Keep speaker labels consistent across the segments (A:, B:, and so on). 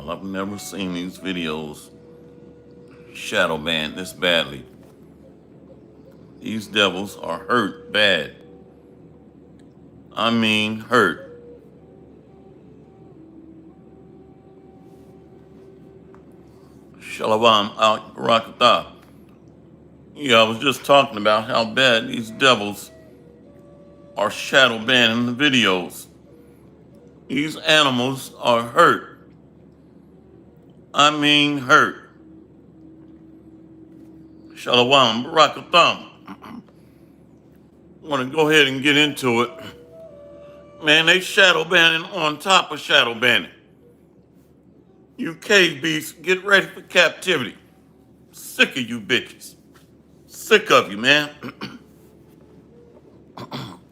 A: Y'all, I've never seen these videos shadow banned this badly. These devils are hurt bad. I mean hurt. Shalom al Barakatah. Yeah, I was just talking about how bad these devils are shadow banning the videos. These animals are hurt. I mean hurt. Shalom Barakatah. Want to go ahead and get into it. Man, they shadow banning on top of shadow banning. You cave beasts, get ready for captivity. Sick of you bitches. Sick of you, man.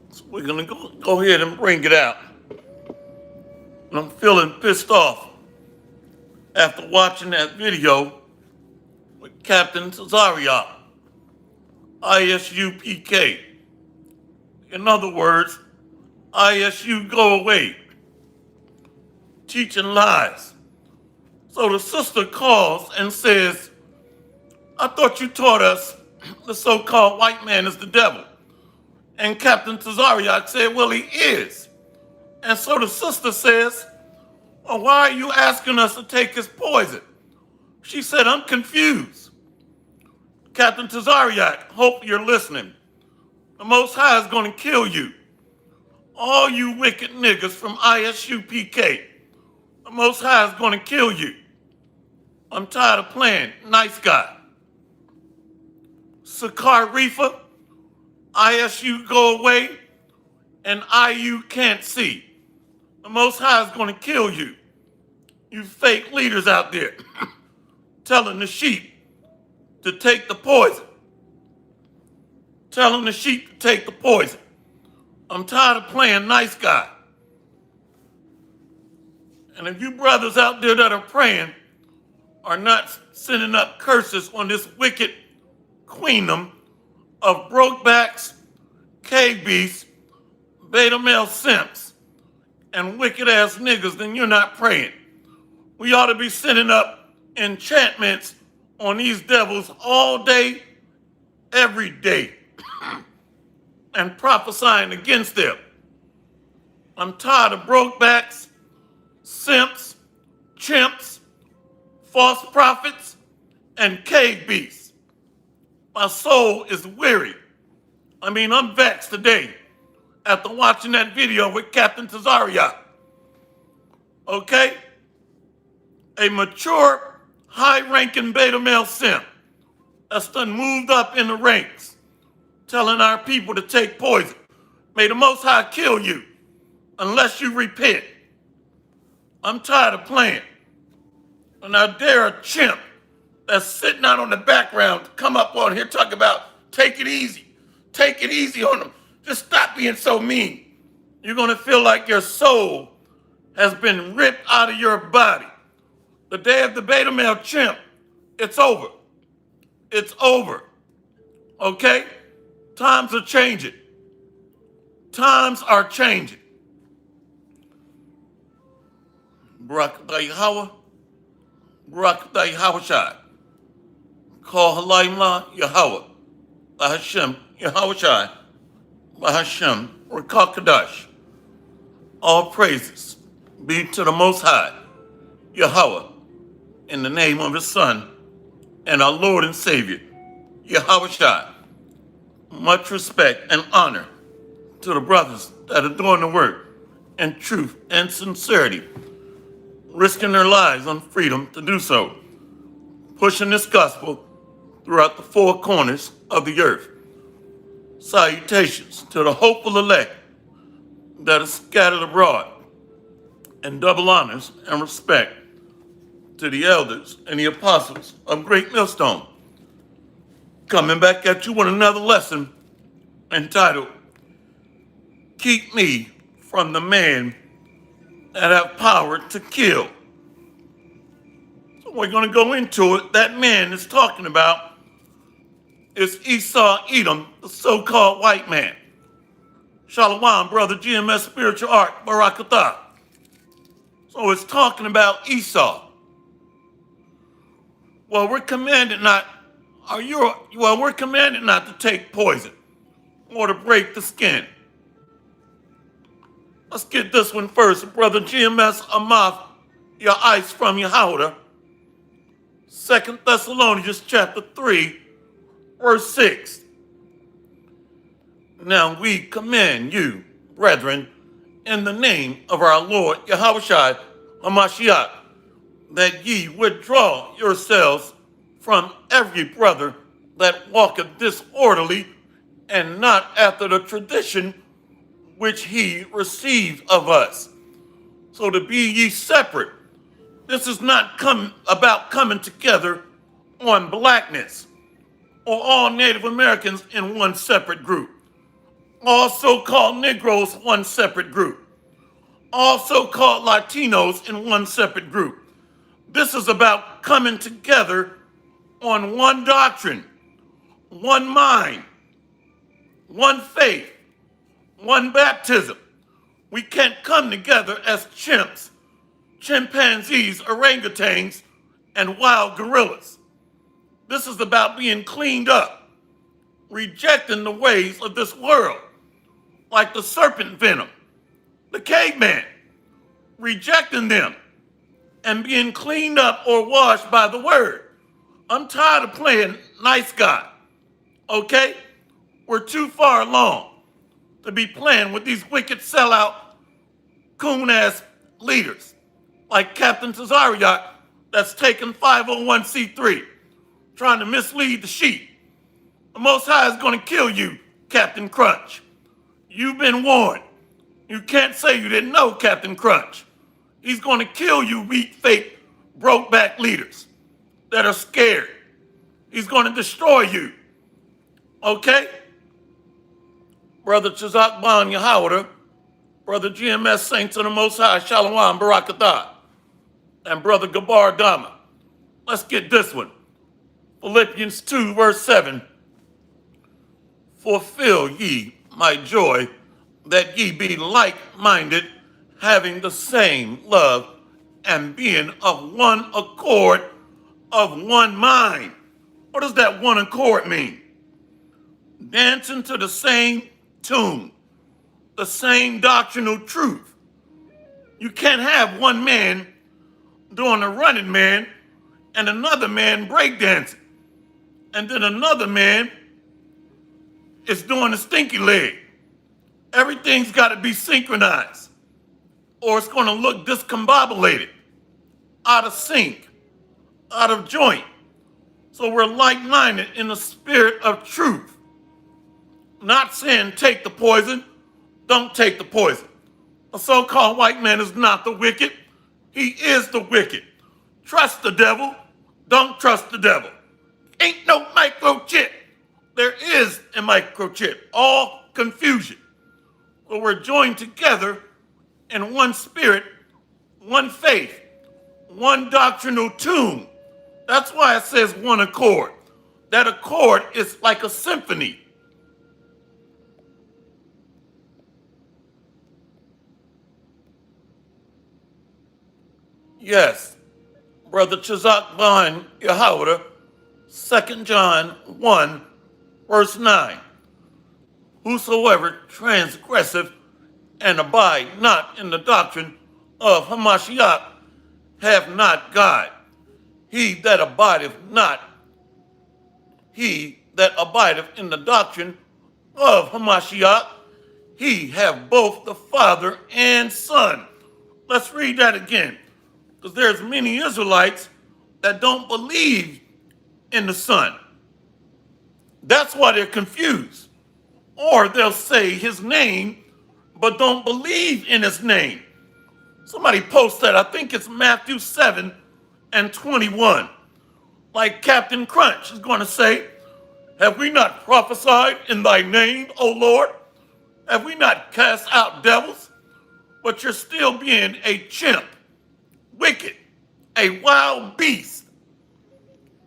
A: So we're gonna go ahead and bring it out. And I'm feeling pissed off after watching that video with Captain Tazariak, ISUPK. In other words, ISU go away. Teaching lies. So the sister calls and says, I thought you taught us the so-called white man is the devil. And Captain Tazariak said, well, he is. And so the sister says, well, why are you asking us to take his poison? She said, I'm confused. Captain Tazariak, hope you're listening. The Most High is going to kill you. All you wicked niggas from ISUPK. The Most High is going to kill you. I'm tired of playing nice guy. Sakar Reefer, ISU go away, and IU can't see. The Most High is going to kill you. You fake leaders out there telling the sheep to take the poison. Telling the sheep to take the poison. I'm tired of playing nice guy. And if you brothers out there that are praying are not sending up curses on this wicked queendom of brokebacks, cave beasts, beta male simps, and wicked ass niggas, then you're not praying. We ought to be sending up enchantments on these devils all day, every day, and prophesying against them. I'm tired of brokebacks, simps, chimps, false prophets, and cave beasts. My soul is weary. I'm vexed today after watching that video with Captain Tazariak. Okay? A mature, high-ranking beta male simp that's done moved up in the ranks, telling our people to take poison. May the Most High kill you unless you repent. I'm tired of playing. And I dare a chimp that's sitting out on the background to come up on here talking about take it easy. Take it easy on them. Just stop being so mean. You're going to feel like your soul has been ripped out of your body. The day of the beta male chimp, it's over. It's over. Okay? Times are changing. Times are changing. Barakatah Yahweh. Barakatah Yahushai. Call Halayim Yahweh. Bahashem Yahushai. Bahashem Rakakadash. All praises be to the Most High, Yahweh, in the name of His Son and our Lord and Savior, Yahushai. Much respect and honor to the brothers that are doing the work in truth and sincerity, risking their lives on freedom to do so, pushing this gospel throughout the four corners of the earth. Salutations to the hopeful elect that are scattered abroad, and double honors and respect to the elders and the apostles of Great Millstone. Coming back at you with another lesson entitled, Keep Me from the Man That Have Power to Kill. So we're going to go into it. That man is talking about is Esau Edom, the so-called white man. Shalom, brother, GMS Spiritual Art, Barakatah. So it's talking about Esau. Well, we're commanded not. We're commanded not to take poison or to break the skin. Let's get this one first, brother GMS Amath, your ice from Yahweh. 2 Thessalonians chapter 3, verse 6. Now we command you, brethren, in the name of our Lord Yahushua HaMashiach, that ye withdraw yourselves from every brother that walketh disorderly, and not after the tradition which he received of us. So to be ye separate. This is not about coming together on blackness or all Native Americans in one separate group. All so-called Negroes, one separate group. All so-called Latinos in one separate group. This is about coming together on one doctrine, one mind, one faith, one baptism. We can't come together as chimps, chimpanzees, orangutans, and wild gorillas. This is about being cleaned up, rejecting the ways of this world, like the serpent venom, the caveman, rejecting them and being cleaned up or washed by the word. I'm tired of playing nice guy, okay? We're too far along to be playing with these wicked sellout, coon-ass leaders like Captain Tazariak that's taking 501c3, trying to mislead the sheep. The Most High is going to kill you, Captain Crunch. You've been warned. You can't say you didn't know, Captain Crunch. He's going to kill you, weak, fake, broke-back leaders that are scared. He's going to destroy you. Okay? Brother Chazak Ban Yahawada, Brother GMS Saints of the Most High, Shalom Barakatah, and Brother Gabar Dama. Let's get this one. Philippians 2, verse 7. Fulfill ye my joy, that ye be like-minded, having the same love, and being of one accord, of one mind. What does that one accord mean? Dancing to the same tune, the same doctrinal truth. You can't have one man doing a running man and another man breakdancing, and then another man is doing a stinky leg. Everything's got to be synchronized, or it's going to look discombobulated, out of sync, out of joint. So we're like-minded in the spirit of truth. Not saying take the poison, don't take the poison. A so-called white man is not the wicked. He is the wicked. Trust the devil, don't trust the devil. Ain't no microchip. There is a microchip. All confusion. But we're joined together in one spirit, one faith, one doctrinal tune. That's why it says one accord. That accord is like a symphony. Yes, Brother Chazak Ban Yahawada, 2 John 1, verse 9. Whosoever transgresseth and abide not in the doctrine of Hamashiach have not God. He that abideth in the doctrine of Hamashiach, he have both the Father and Son. Let's read that again, because there's many Israelites that don't believe in the Son. That's why they're confused. Or they'll say his name, but don't believe in his name. Somebody post that. I think it's Matthew 7 and 21. Like Captain Crunch is going to say, have we not prophesied in thy name, O Lord? Have we not cast out devils? But you're still being a chimp, wicked, a wild beast.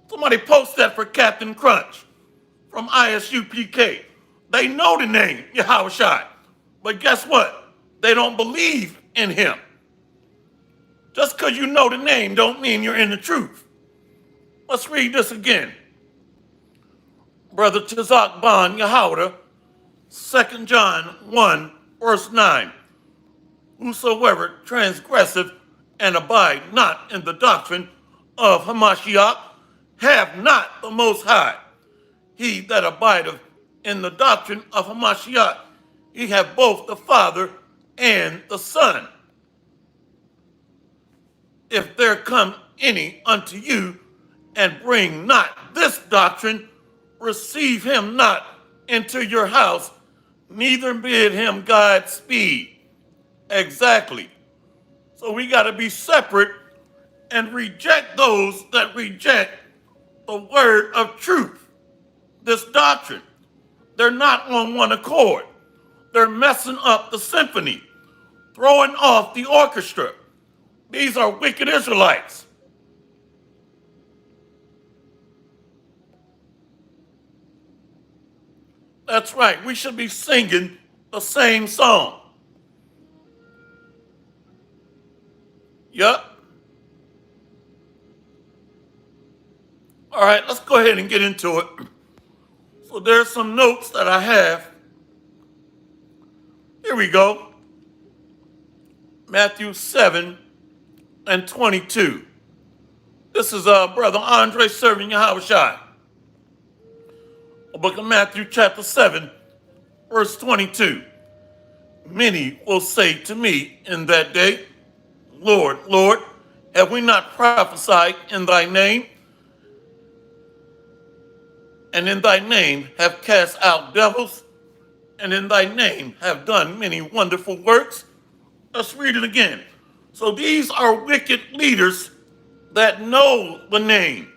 A: Somebody post that for Captain Crunch from ISUPK. They know the name, Yahushua. But guess what? They don't believe in him. Just because you know the name don't mean you're in the truth. Let's read this again. Brother Chizak Ban Yahweh, 2 John 1, verse 9. Whosoever transgresseth and abide not in the doctrine of Hamashiach have not the Most High. He that abideth in the doctrine of Hamashiach, he have both the Father and the Son. If there come any unto you and bring not this doctrine, receive him not into your house, neither bid him Godspeed. Exactly. So we got to be separate and reject those that reject the word of truth, this doctrine. They're not on one accord. They're messing up the symphony, throwing off the orchestra. These are wicked Israelites. That's right. We should be singing the same song. Yup. All right, let's go ahead and get into it. So there's some notes that I have. Here we go. Matthew 7 and 22. This is Brother Andre serving Yahushua. The book of Matthew chapter 7, verse 22. Many will say to me in that day, Lord, Lord, have we not prophesied in thy name? And in thy name have cast out devils? And in thy name have done many wonderful works? Let's read it again. So these are wicked leaders that know the name,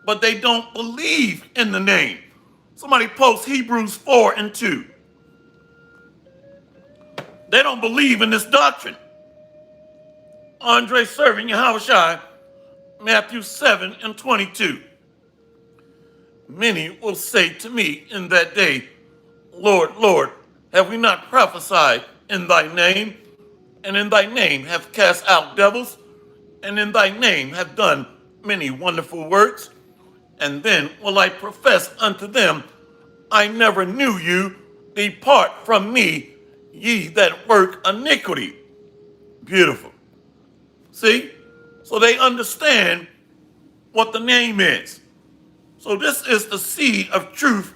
A: but they don't believe in the name. Somebody post Hebrews 4 and 2. They don't believe in this doctrine. Andre serving Yahushua, Matthew 7 and 22. Many will say to me in that day, Lord, Lord, have we not prophesied in thy name? And in thy name have cast out devils? And in thy name have done many wonderful works? And then will I profess unto them, I never knew you. Depart from me, ye that work iniquity. Beautiful. See? So they understand what the name is. So this is the seed of truth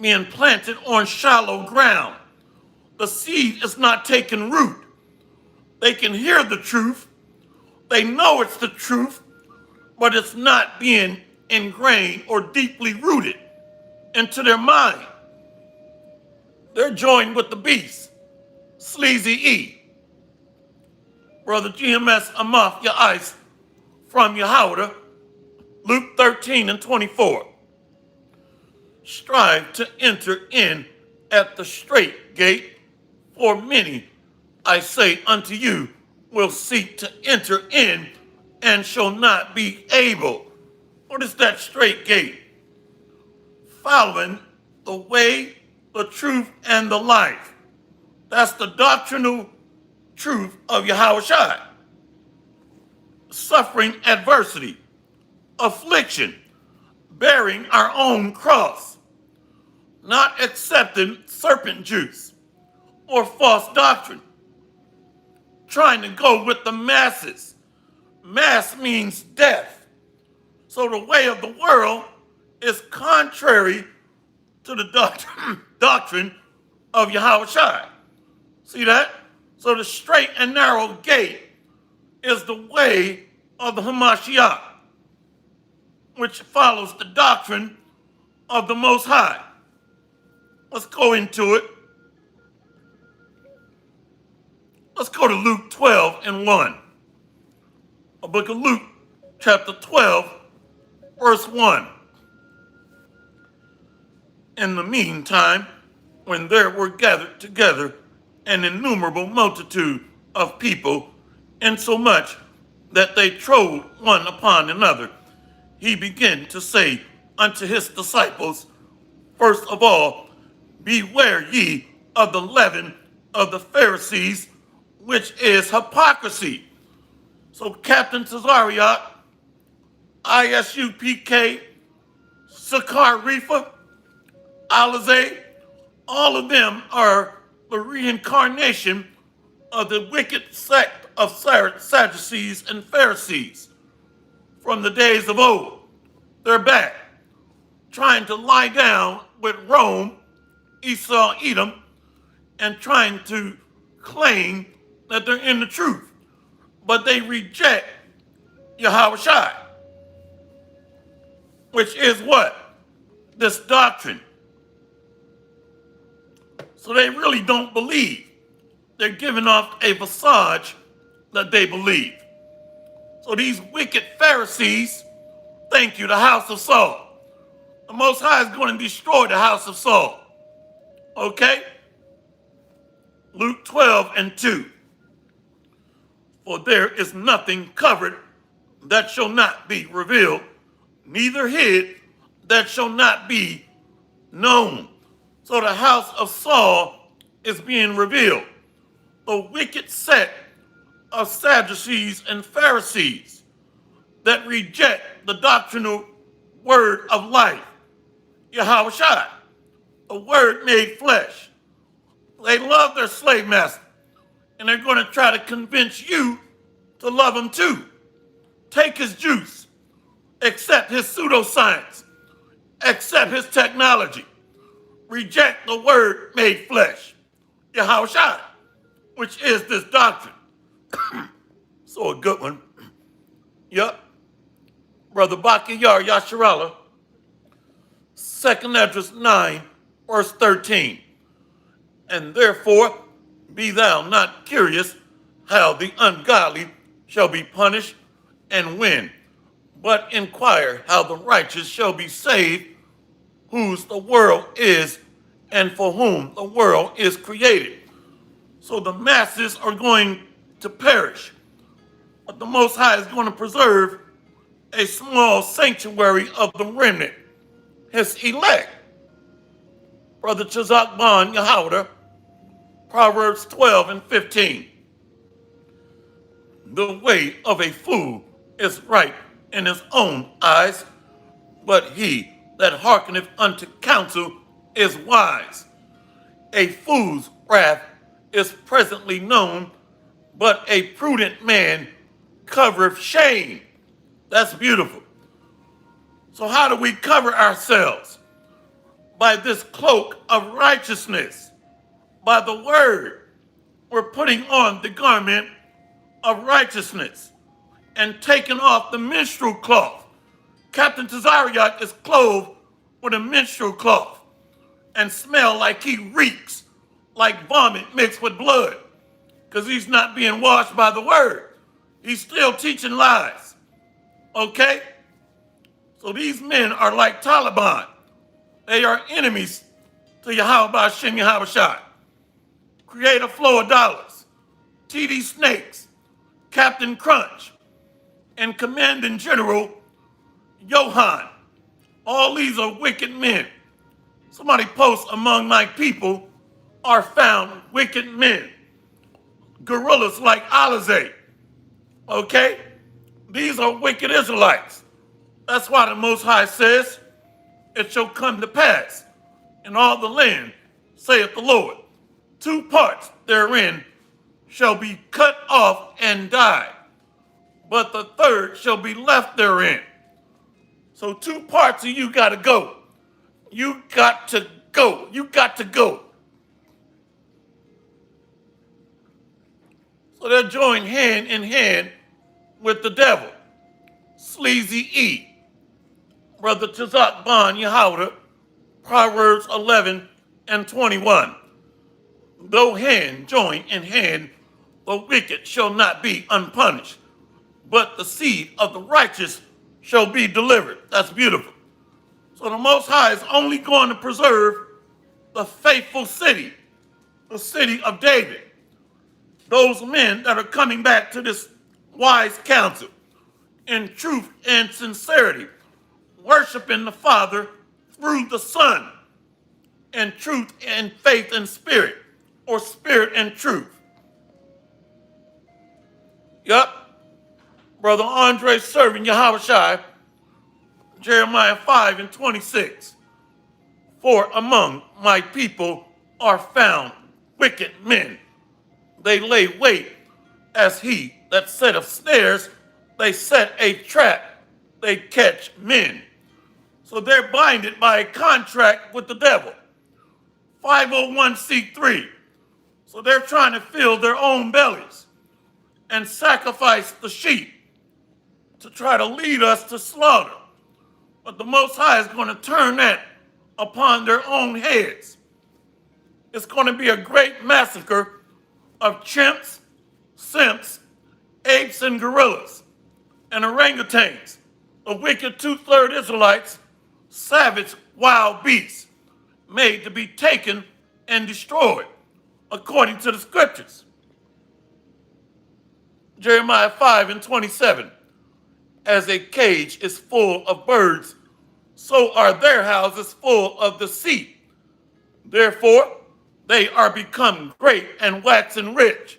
A: being planted on shallow ground. The seed is not taking root. They can hear the truth. They know it's the truth, but it's not being ingrained or deeply rooted into their mind. They're joined with the beast, Sleazy E. Brother GMS Amath Ya'is from Yahweh, Luke 13 and 24. Strive to enter in at the straight gate, for many, I say unto you, will seek to enter in and shall not be able. What is that straight gate? Following the way, the truth, and the life. That's the doctrinal truth of Yahushua. Suffering adversity, affliction, bearing our own cross, not accepting serpent juice or false doctrine, trying to go with the masses. Mass means death. So the way of the world is contrary to the doctrine of Yahushua. See that? So the straight and narrow gate is the way of the Hamashiach, which follows the doctrine of the Most High. Let's go into it. Let's go to Luke 12 and 1. The book of Luke, chapter 12, verse 1. In the meantime, when there were gathered together an innumerable multitude of people, insomuch that they trode one upon another, he began to say unto his disciples, first of all, beware ye of the leaven of the Pharisees, which is hypocrisy. So Captain Tazariot, ISUPK, Sakar Rifa, Alizé, all of them are the reincarnation of the wicked sect of Sadducees and Pharisees from the days of old. They're back, trying to lie down with Rome, Esau, Edom, and trying to claim that they're in the truth. But they reject Yahweh Shai, which is what? This doctrine. So they really don't believe. They're giving off a visage that they believe. So these wicked Pharisees, thank you, the house of Saul. The Most High is going to destroy the house of Saul. Okay? Luke 12:2. For there is nothing covered that shall not be revealed, neither hid that shall not be known. So the house of Saul is being revealed. The wicked sect of Sadducees and Pharisees that reject the doctrinal word of life, Yahweh Shai, the word made flesh. They love their slave master, and they're going to try to convince you to love him too. Take his juice, accept his pseudoscience, accept his technology, reject the word made flesh, Yahweh Shai, which is this doctrine. So a good one. Yep. Brother Bakiyar Yasharallah, 2nd Esdras 9, verse 13. And therefore be thou not curious how the ungodly shall be punished and when, but inquire how the righteous shall be saved, whose the world is and for whom the world is created. So the masses are going to perish, but the Most High is going to preserve a small sanctuary of the remnant, his elect. Brother Chazak Ban Yahweh, Proverbs 12:15. The way of a fool is right in his own eyes, but he that hearkeneth unto counsel is wise. A fool's wrath is presently known, but a prudent man covereth shame. That's beautiful. So how do we cover ourselves? By this cloak of righteousness, by the word. We're putting on the garment of righteousness and taking off the menstrual cloth. Captain Tazariak is clothed with a menstrual cloth and smell like he reeks, like vomit mixed with blood, because he's not being washed by the word. He's still teaching lies. Okay? So these men are like Taliban. They are enemies to Yahweh Ba'ashem Yahweh Shai. Create a flow of dollars. TD Snakes, Captain Crunch, and Commanding General Johan. All these are wicked men. Somebody posts among my people are found wicked men. Gorillas like Alizé. Okay? These are wicked Israelites. That's why the Most High says, it shall come to pass in all the land, saith the Lord. 2 parts therein shall be cut off and die, but the third shall be left therein. So 2 parts of you got to go. You got to go. You got to go. So they're joined hand in hand with the devil. Sleazy E. Brother Chazak Ban Yahweh, Proverbs 11:21. Though hand join in hand, the wicked shall not be unpunished, but the seed of the righteous shall be delivered. That's beautiful. So the Most High is only going to preserve the faithful city, the city of David. Those men that are coming back to this wise counsel in truth and sincerity, worshiping the Father through the Son, in truth and faith and spirit, or spirit and truth. Yup. Brother Andre serving Yahweh Shai, Jeremiah 5:26. For among my people are found wicked men. They lay wait as he that setteth snares, they set a trap, they catch men. So they're binded by a contract with the devil. 501c3. So they're trying to fill their own bellies and sacrifice the sheep to try to lead us to slaughter. But the Most High is going to turn that upon their own heads. It's going to be a great massacre of chimps, simps, apes, and gorillas, and orangutans, the wicked two-third Israelites, savage wild beasts, made to be taken and destroyed, according to the scriptures. Jeremiah 5:27. As a cage is full of birds, so are their houses full of deceit. Therefore, they are become great and waxen rich.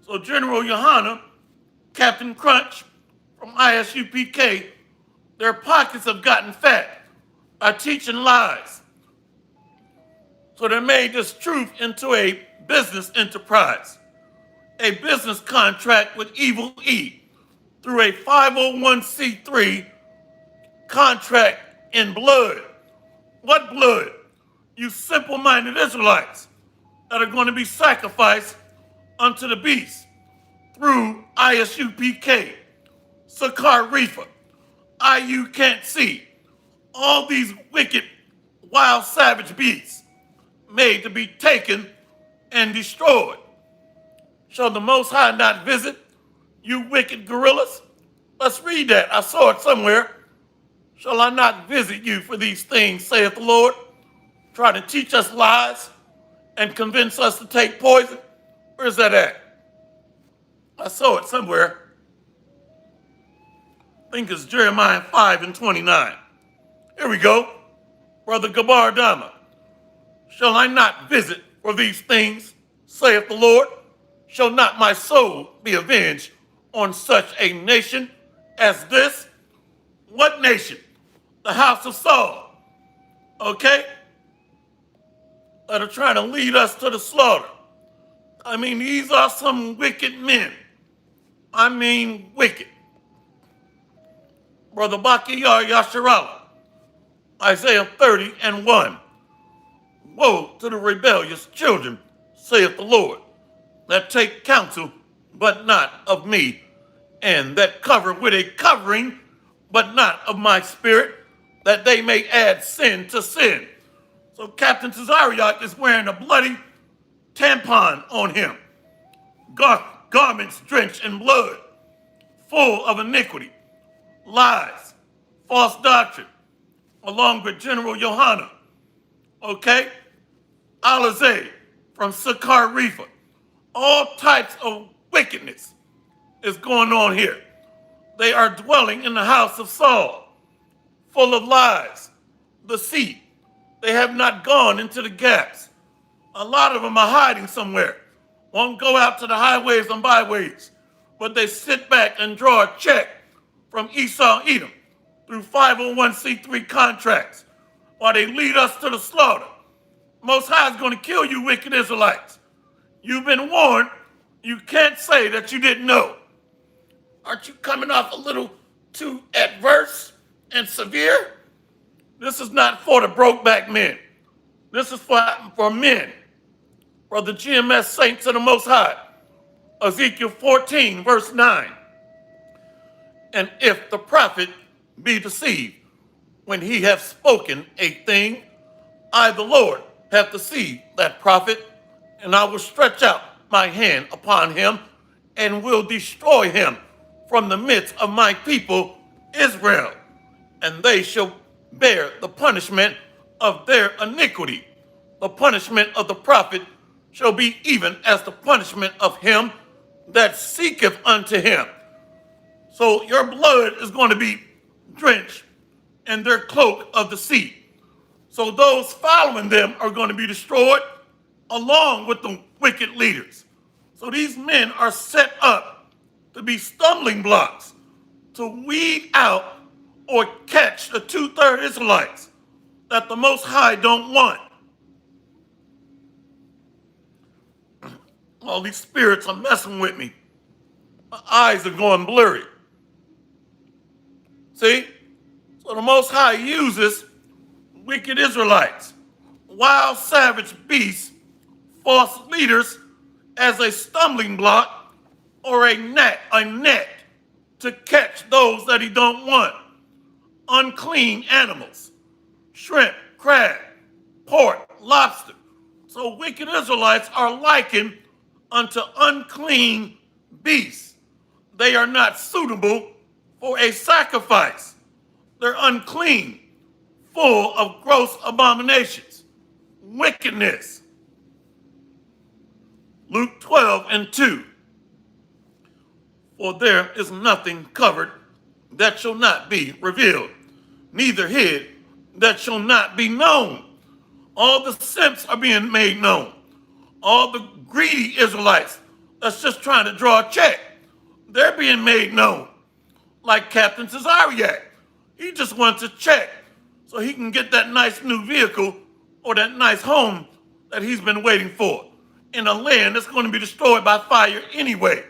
A: So General Yohana, Captain Crunch from ISUPK, their pockets have gotten fat by teaching lies. So they made this truth into a business enterprise, a business contract with Evil E through a 501c3 contract in blood. What blood? You simple-minded Israelites that are going to be sacrificed unto the beast through ISUPK, Sakar Reefer, IU Can't See, all these wicked, wild, savage beasts made to be taken and destroyed. Shall the Most High not visit you wicked gorillas? Let's read that. I saw it somewhere. Shall I not visit you for these things, saith the Lord? Trying to teach us lies and convince us to take poison? Where's that at? I saw it somewhere. I think it's Jeremiah 5:29. Here we go. Brother Gabar Dama. Shall I not visit for these things, saith the Lord? Shall not my soul be avenged on such a nation as this? What nation? The house of Saul. Okay? That are trying to lead us to the slaughter. I mean, these are some wicked men. I mean, wicked. Brother Bakiyar Yasharala, Isaiah 30:1. Woe to the rebellious children, saith the Lord, that take counsel, but not of me, and that cover with a covering, but not of my spirit, that they may add sin to sin. So Captain Tazariak is wearing a bloody tampon on him. Garments drenched in blood, full of iniquity, lies, false doctrine, along with General Yohana. Okay? Alizé from Sakar Reefer. All types of wickedness is going on here. They are dwelling in the house of Saul, full of lies, deceit. They have not gone into the gaps. A lot of them are hiding somewhere. Won't go out to the highways and byways, but they sit back and draw a check from Esau Edom through 501c3 contracts while they lead us to the slaughter. Most High is going to kill you, wicked Israelites. You've been warned. You can't say that you didn't know. Aren't you coming off a little too adverse and severe? This is not for the broke-back men. This is for men, for the GMS saints of the Most High. Ezekiel 14:9. And if the prophet be deceived, when he hath spoken a thing, I, the Lord, have deceived that prophet, and I will stretch out my hand upon him and will destroy him from the midst of my people Israel, and they shall bear the punishment of their iniquity. The punishment of the prophet shall be even as the punishment of him that seeketh unto him. So your blood is going to be drenched in their cloak of deceit. So those following them are going to be destroyed along with the wicked leaders. So these men are set up to be stumbling blocks, to weed out or catch the two-thirds Israelites that the Most High don't want. All these spirits are messing with me. My eyes are going blurry. See? So the Most High uses wicked Israelites, wild savage beasts, false leaders as a stumbling block or a net to catch those that he don't want. Unclean animals, shrimp, crab, pork, lobster. So wicked Israelites are likened unto unclean beasts. They are not suitable for a sacrifice. They're unclean, full of gross abominations, wickedness. Luke 12:2. For there is nothing covered that shall not be revealed, neither hid that shall not be known. All the simps are being made known. All the greedy Israelites that's just trying to draw a check, they're being made known. Like Captain Cesariak. He just wants a check so he can get that nice new vehicle or that nice home that he's been waiting for in a land that's going to be destroyed by fire anyway,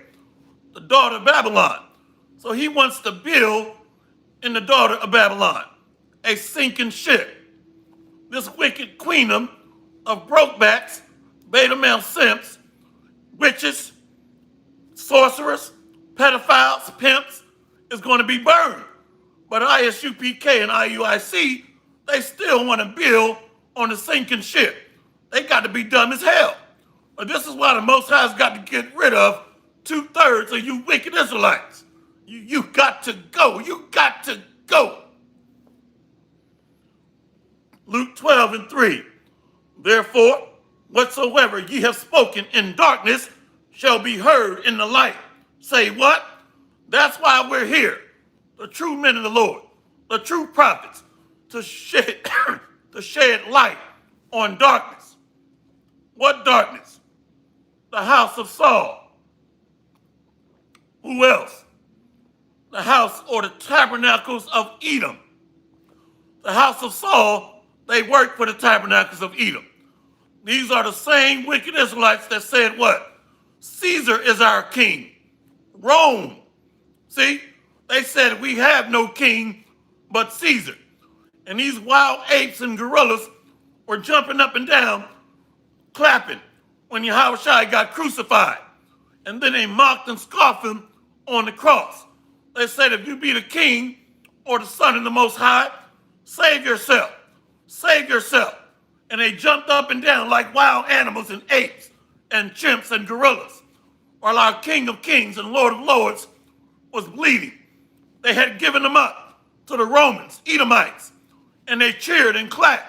A: the daughter of Babylon. So he wants to build in the daughter of Babylon, a sinking ship. This wicked queendom of brokebacks, beta male simps, witches, sorcerers, pedophiles, pimps is going to be burned. But ISUPK and IUIC, they still want to build on a sinking ship. They got to be dumb as hell. But this is why the Most High's got to get rid of two-thirds of you wicked Israelites. You got to go. You got to go. Luke 12:3. Therefore, whatsoever ye have spoken in darkness shall be heard in the light. Say what? That's why we're here. The true men of the Lord, the true prophets, to shed, to shed light on darkness. What darkness? The house of Saul. Who else? The house or the tabernacles of Edom. The house of Saul, they worked for the tabernacles of Edom. These are the same wicked Israelites that said what? Caesar is our king. Rome. See? They said we have no king but Caesar. And these wild apes and gorillas were jumping up and down, clapping when Yahushua got crucified. And then they mocked and scoffed him on the cross. They said, if you be the king or the son of the Most High, save yourself. Save yourself. And they jumped up and down like wild animals and apes and chimps and gorillas, while our King of Kings and Lord of Lords was bleeding. They had given them up to the Romans, Edomites, and they cheered and clapped.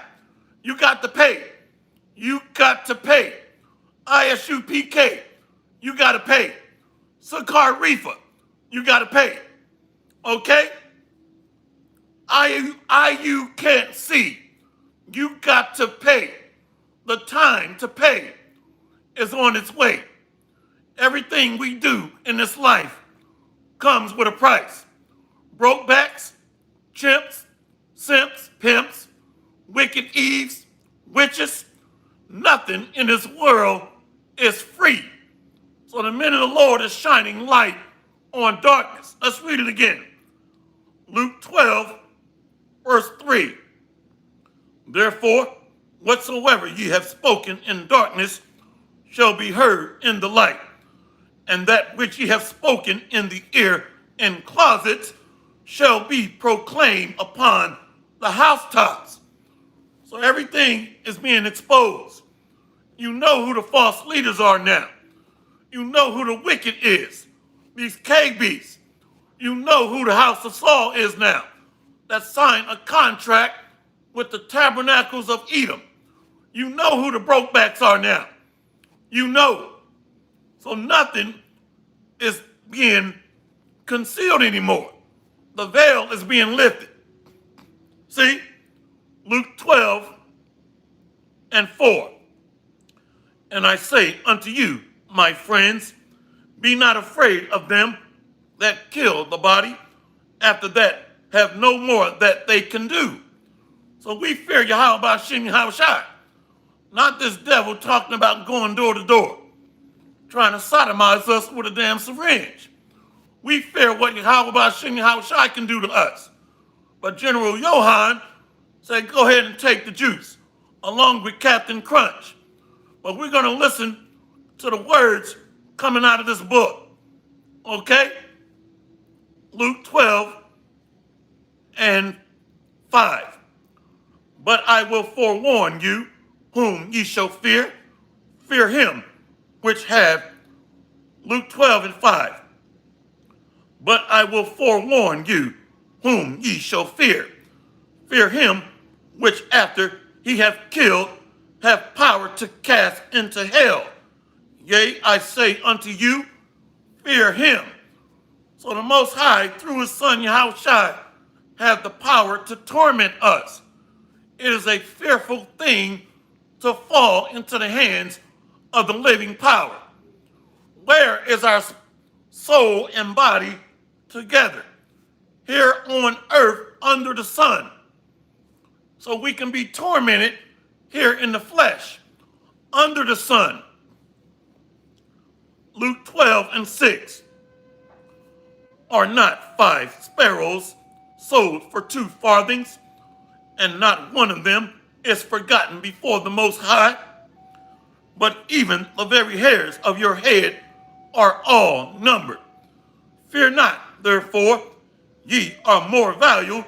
A: You got to pay. You got to pay. ISUPK, you got to pay. Sakar Reefa, you got to pay. Okay? IU can't see. You got to pay. The time to pay is on its way. Everything we do in this life comes with a price. Brokebacks, chimps, simps, pimps, wicked Eves, witches, nothing in this world is free. So the men of the Lord is shining light on darkness. Let's read it again. Luke 12:3. Therefore, whatsoever ye have spoken in darkness shall be heard in the light, and that which ye have spoken in the ear in closets shall be proclaimed upon the housetops. So everything is being exposed. You know who the false leaders are now. You know who the wicked is. These KBs. You know who the house of Saul is now. That signed a contract with the tabernacles of Edom. You know who the brokebacks are now. You know. So nothing is being concealed anymore. The veil is being lifted. See? Luke 12:4. And I say unto you, my friends, be not afraid of them that kill the body, after that have no more that they can do. So we fear Yahweh Hashem Yahushai, not this devil talking about going door to door, trying to sodomize us with a damn syringe. We fear what Yahweh Hashem Yahushai can do to us. But General Johan said, go ahead and take the juice, along with Captain Crunch. But we're going to listen to the words coming out of this book. Okay? Luke 12 and 5. But I will forewarn you, whom ye shall fear. Fear him which have, Luke 12 and 5. But I will forewarn you, whom ye shall fear. Fear him which after he hath killed, have power to cast into hell. Yea, I say unto you, fear him. So the Most High, through his Son Yahushua, have the power to torment us. It is a fearful thing to fall into the hands of the living power. Where is our soul and body together? Here on earth under the sun. So we can be tormented here in the flesh, under the sun. Luke 12 and 6. Are not 5 sparrows sold for 2 farthings, and not one of them is forgotten before the Most High? But even the very hairs of your head are all numbered. Fear not, therefore, ye are more valuable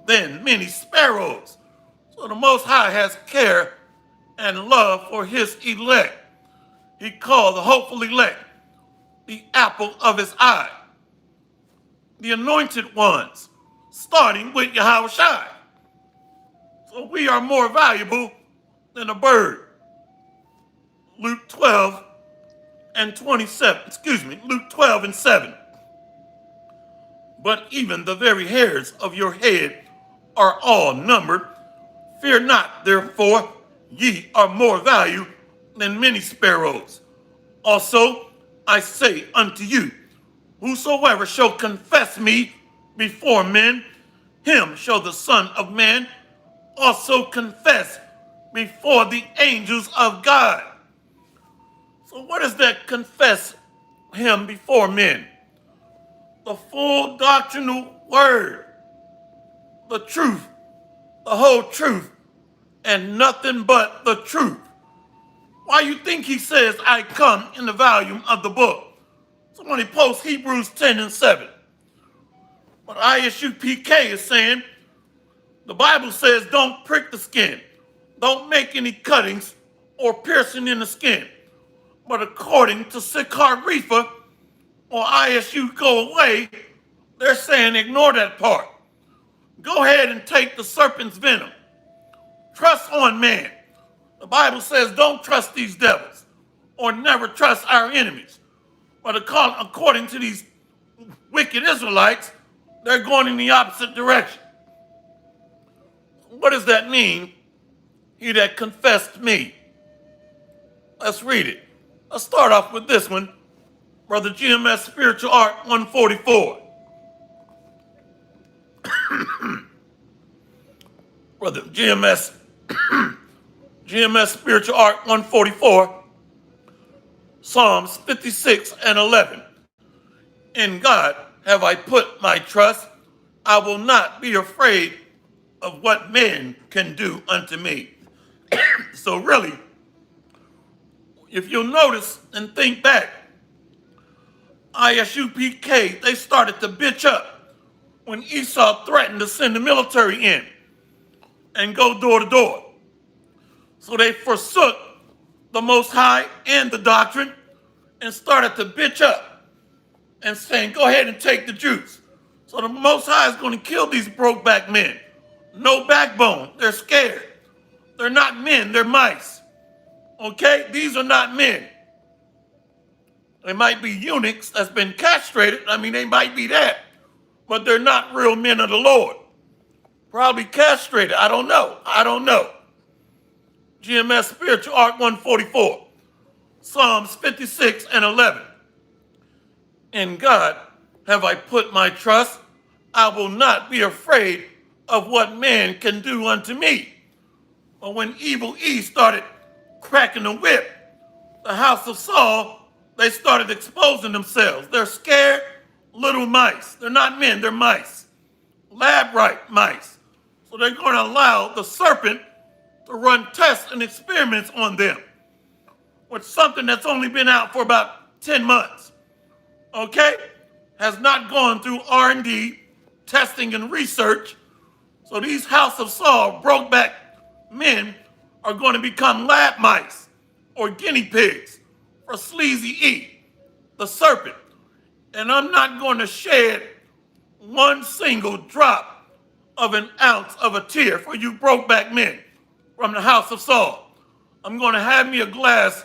A: than many sparrows. So the Most High has care and love for his elect. He called the hopeful elect the apple of his eye, the anointed ones, starting with Yahushua. So we are more valuable than a bird. Luke 12 and 27, Luke 12 and 7. But even the very hairs of your head are all numbered. Fear not, therefore, ye are more value than many sparrows. Also, I say unto you, whosoever shall confess me before men, him shall the Son of Man also confess before the angels of God. So what is that confess him before men? The full doctrinal word, the truth, the whole truth, and nothing but the truth. Why you think he says, I come in the volume of the book? Somebody posts Hebrews 10 and 7. But ISUPK is saying, the Bible says don't prick the skin. Don't make any cuttings or piercing in the skin. But according to Sikar Rifa or ISU Go Away, they're saying ignore that part. Go ahead and take the serpent's venom. Trust on man. The Bible says don't trust these devils or never trust our enemies. But according to these wicked Israelites, they're going in the opposite direction. What does that mean? He that confessed me. Let's read it. Let's start off with this one. Brother GMS Spiritual Art 144. Brother GMS Spiritual Art 144. Psalms 56 and 11. In God have I put my trust. I will not be afraid of what man can do unto me. So really, if you'll notice and think back, ISUPK, they started to bitch up when Esau threatened to send the military in and go door to door. So they forsook the Most High and the doctrine and started to bitch up and saying, go ahead and take the juice. So the Most High is going to kill these broke back men. No backbone. They're scared. They're not men. They're mice. Okay? These are not men. They might be eunuchs that's been castrated. I mean, they might be that. But they're not real men of the Lord. Probably castrated. I don't know. GMS Spiritual Art 144. Psalms 56 and 11. In God have I put my trust. I will not be afraid of what man can do unto me. But when Evil E started cracking the whip, the house of Saul, they started exposing themselves. They're scared little mice. They're not men, they're mice. Lab-right mice. So they're going to allow the serpent to run tests and experiments on them with something that's only been out for about 10 months. Okay? Has not gone through R&D, testing and research. So these House of Saul Brokeback men are going to become lab mice or guinea pigs for Sleazy E, the serpent. And I'm not going to shed one single drop of an ounce of a tear for you Brokeback men from the House of Saul. I'm going to have me a glass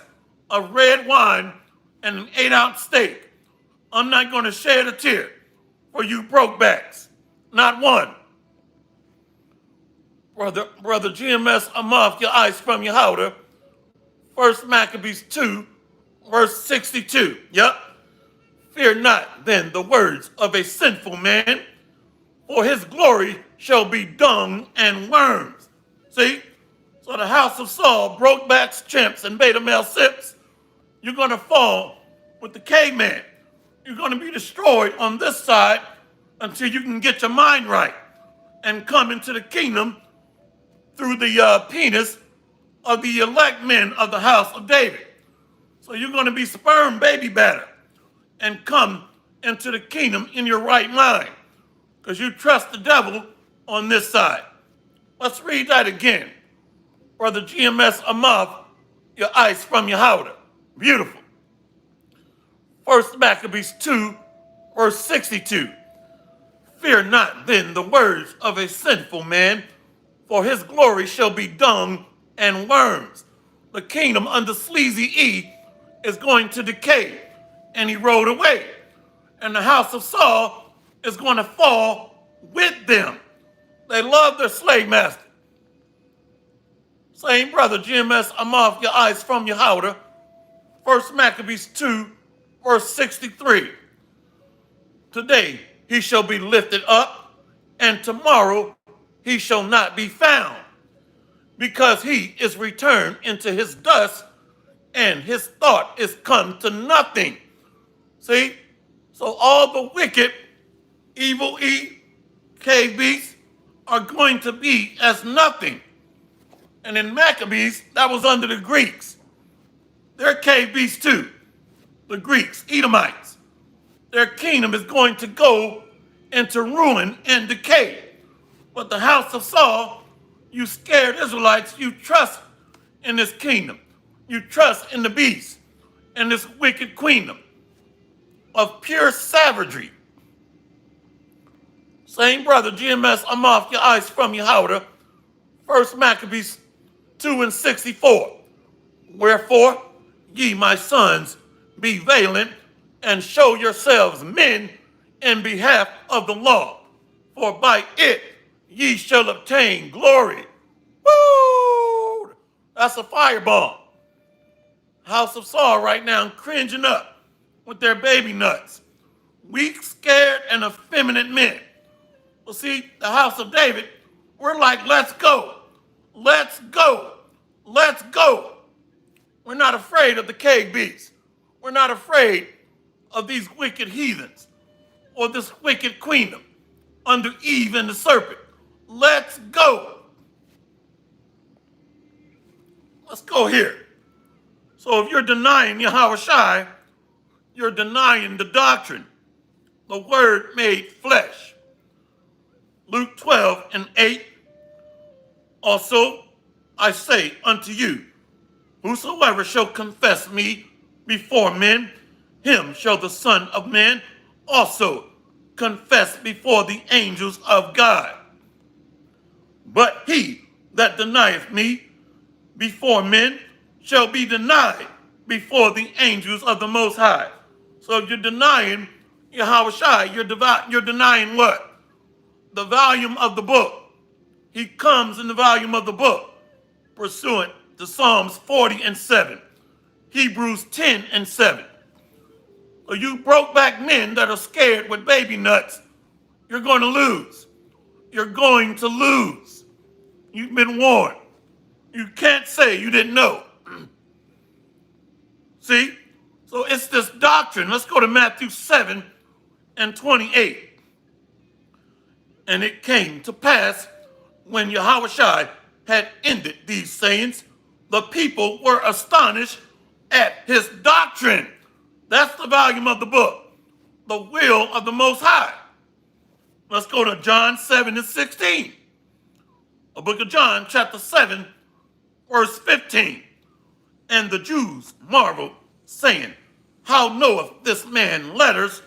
A: of red wine and an 8-ounce steak. I'm not going to shed a tear for you Brokebacks. Not one. Brother GMS Amath, your eyes from your howder. 1 Maccabees 2, verse 62. Yep. Fear not then the words of a sinful man, for his glory shall be dung and worms. See? So the House of Saul, Brokebacks, Chimps, and Beta Male Sips, you're going to fall with the caveman. You're going to be destroyed on this side until you can get your mind right and come into the kingdom through the penis of the elect men of the house of David. So you're going to be sperm baby batter and come into the kingdom in your right mind because you trust the devil on this side. Let's read that again. Brother GMS Amath, your ice from your howder. Beautiful. 1 Maccabees 2, verse 62. Fear not then the words of a sinful man, for his glory shall be dung and worms. The kingdom under Sleazy E is going to decay, and he rode away. And the house of Saul is going to fall with them. They love their slave master. Same brother, GMS Amath, your eyes from your howder. 1 Maccabees 2, verse 63. Today he shall be lifted up, and tomorrow he shall not be found, because he is returned into his dust, and his thought is come to nothing. See? So all the wicked, Evil E, cave beasts are going to be as nothing. And in Maccabees, that was under the Greeks. They're cave beasts too. The Greeks, Edomites. Their kingdom is going to go into ruin and decay. But the house of Saul, you scared Israelites, you trust in this kingdom. You trust in the beast and this wicked queendom of pure savagery. Same brother, GMS Amath, your eyes from your howder. 1 Maccabees 2 and 64. Wherefore, ye my sons, be valiant and show yourselves men in behalf of the law, for by it ye shall obtain glory. Woo! That's a fireball. House of Saul right now cringing up with their baby nuts. Weak, scared, and effeminate men. Well, see, the house of David, we're like, let's go. Let's go. Let's go. We're not afraid of the cave beasts. We're not afraid of these wicked heathens or this wicked queendom under Eve and the serpent. Let's go. Let's go here. So if you're denying Yahweh Shai, you're denying the doctrine, the word made flesh. Luke 12 and 8. Also, I say unto you, whosoever shall confess me before men, him shall the Son of Man also confess before the angels of God. But he that denieth me before men shall be denied before the angels of the Most High. So if you're denying Yahweh Shai, you're denying what? The volume of the book. He comes in the volume of the book, pursuant to Psalms 40 and 7, Hebrews 10 and 7. So you broke back men that are scared with baby nuts You're going to lose. You're going to lose. You've been warned. You can't say you didn't know. See? So it's this doctrine. Let's go to Matthew 7 and 28. And it came to pass when Yahushua had ended these sayings, the people were astonished at his doctrine. That's the volume of the book, the will of the Most High. Let's go to John 7 and 16. The book of John, chapter 7, verse 15. And the Jews marveled, saying, how knoweth this man letters,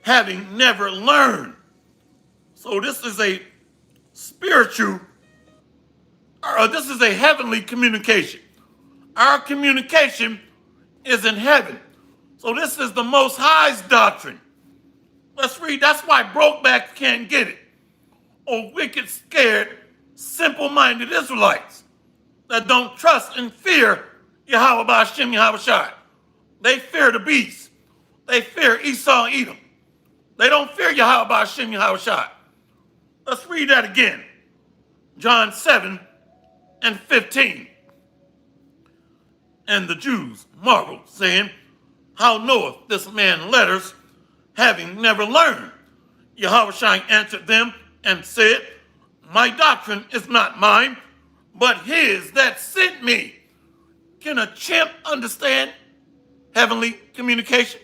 A: having never learned? So this is a spiritual, this is a heavenly communication. Our communication is in heaven. So this is the Most High's doctrine. Let's read. That's why Brokeback can't get it. Or wicked, scared, simple-minded Israelites that don't trust and fear Yahweh Ba'ashem Yahushua. They fear the beast. They fear Esau Edom. They don't fear Yahweh Ba'ashem Yahushua. Let's read that again. John 7 and 15. And the Jews marveled, saying, how knoweth this man letters, having never learned? Yahushua answered them and said, my doctrine is not mine, but his that sent me. Can a chimp understand heavenly communication?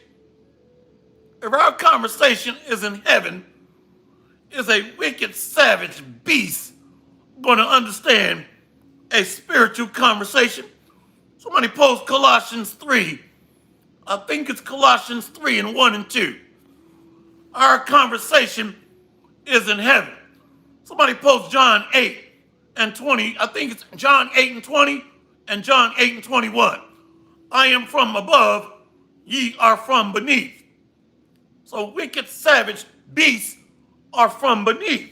A: If our conversation is in heaven, is a wicked, savage beast going to understand a spiritual conversation? Somebody post Colossians 3. I think it's Colossians 3 and 1 and 2. Our conversation is in heaven. Somebody post John 8 and 20. I think it's John 8 and 20 and John 8 and 21. I am from above, ye are from beneath. So wicked, savage beasts are from beneath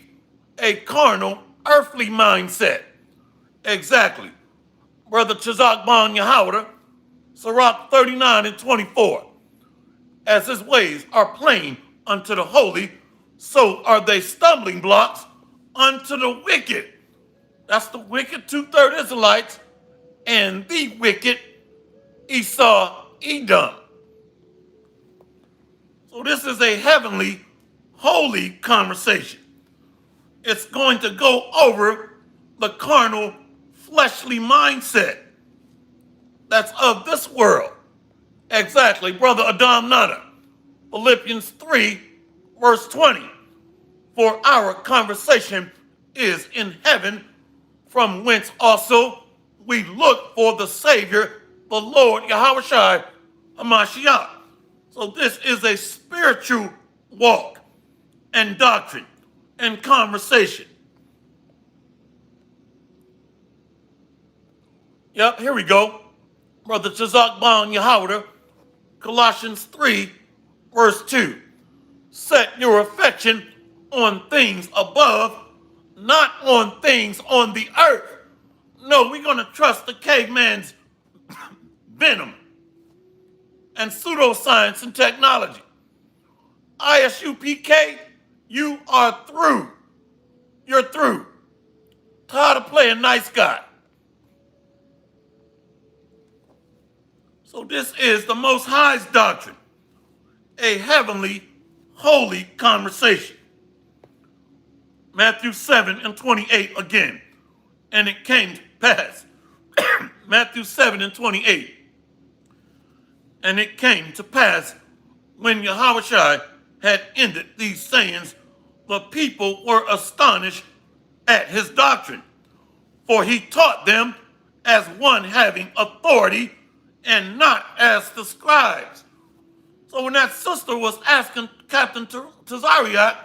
A: a carnal, earthly mindset. Exactly. Brother Chazak Bon Yahweh, Sirach 39 and 24. As his ways are plain unto the holy, so are they stumbling blocks unto the wicked. That's the wicked two-third Israelites and the wicked Esau Edom. So this is a heavenly, holy conversation. It's going to go over the carnal, fleshly mindset that's of this world. Exactly, Brother Adam Nana, Philippians 3, verse 20. For our conversation is in heaven, from whence also we look for the Savior, the Lord Yahushua HaMashiach. So this is a spiritual walk and doctrine and conversation. Yep, here we go. Brother Chazak Bon Yahweh, Colossians 3, verse 2. Set your affection on things above, not on things on the earth. No, we're going to trust the caveman's venom and pseudoscience and technology. ISUPK, you are through. You're through. Tired of playing nice guy. So this is the Most High's doctrine, a heavenly, holy conversation. Matthew 7 and 28 again. And it came to pass. Matthew 7 and 28. And it came to pass when Yahushua had ended these sayings, the people were astonished at his doctrine. For he taught them as one having authority and not as the scribes. So when that sister was asking Captain Tazariot,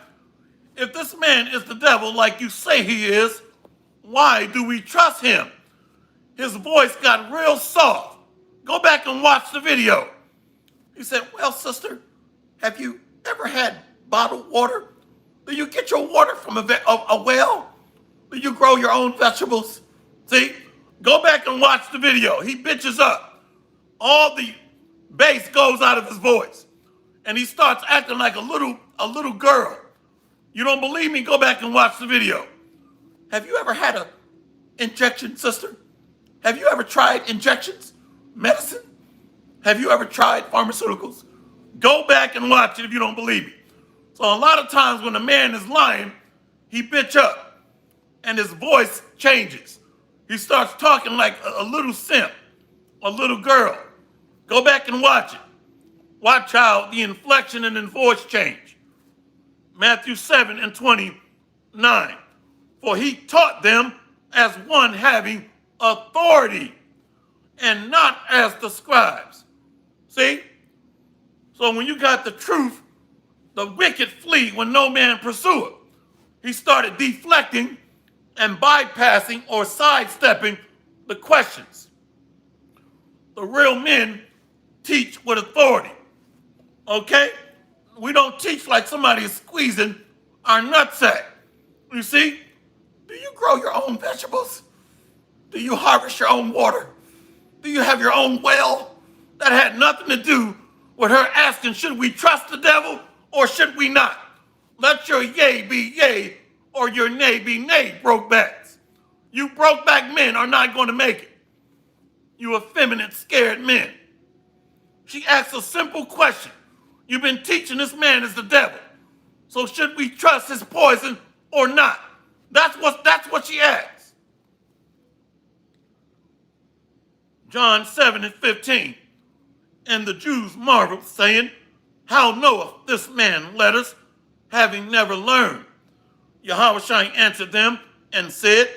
A: if this man is the devil like you say he is, why do we trust him? His voice got real soft. Go back and watch the video. He said, well, sister, have you ever had bottled water? Do you get your water from a well? Do you grow your own vegetables? See? Go back and watch the video. He bitches up. All the bass goes out of his voice. and he starts acting like a little girl. You don't believe me? Go back and watch the video. Have you ever had an injection, sister? Have you ever tried injections? Medicine? Have you ever tried pharmaceuticals? Go back and watch it if you don't believe me. So a lot of times when a man is lying, he bitch up and his voice changes. He starts talking like a little simp, a little girl. Go back and watch it. Watch how the inflection and the voice change. Matthew 7:29. For he taught them as one having authority and not as the scribes. See? So when you got the truth, the wicked flee when no man pursue it. He started deflecting and bypassing or sidestepping the questions. The real men teach with authority. Okay? We don't teach like somebody is squeezing our nutsack. You see? Do you grow your own vegetables? Do you harvest your own water? Do you have your own well? That had nothing to do with her asking, should we trust the devil or should we not? Let your yea be yea or your nay be nay, brokebacks. You brokeback men are not going to make it. You effeminate, scared men. She asks a simple question. You've been teaching this man is the devil. So should we trust his poison or not? That's what she asks. John 7:15. And the Jews marveled, saying, how knoweth this man letters, having never learned? Yahushua answered them and said,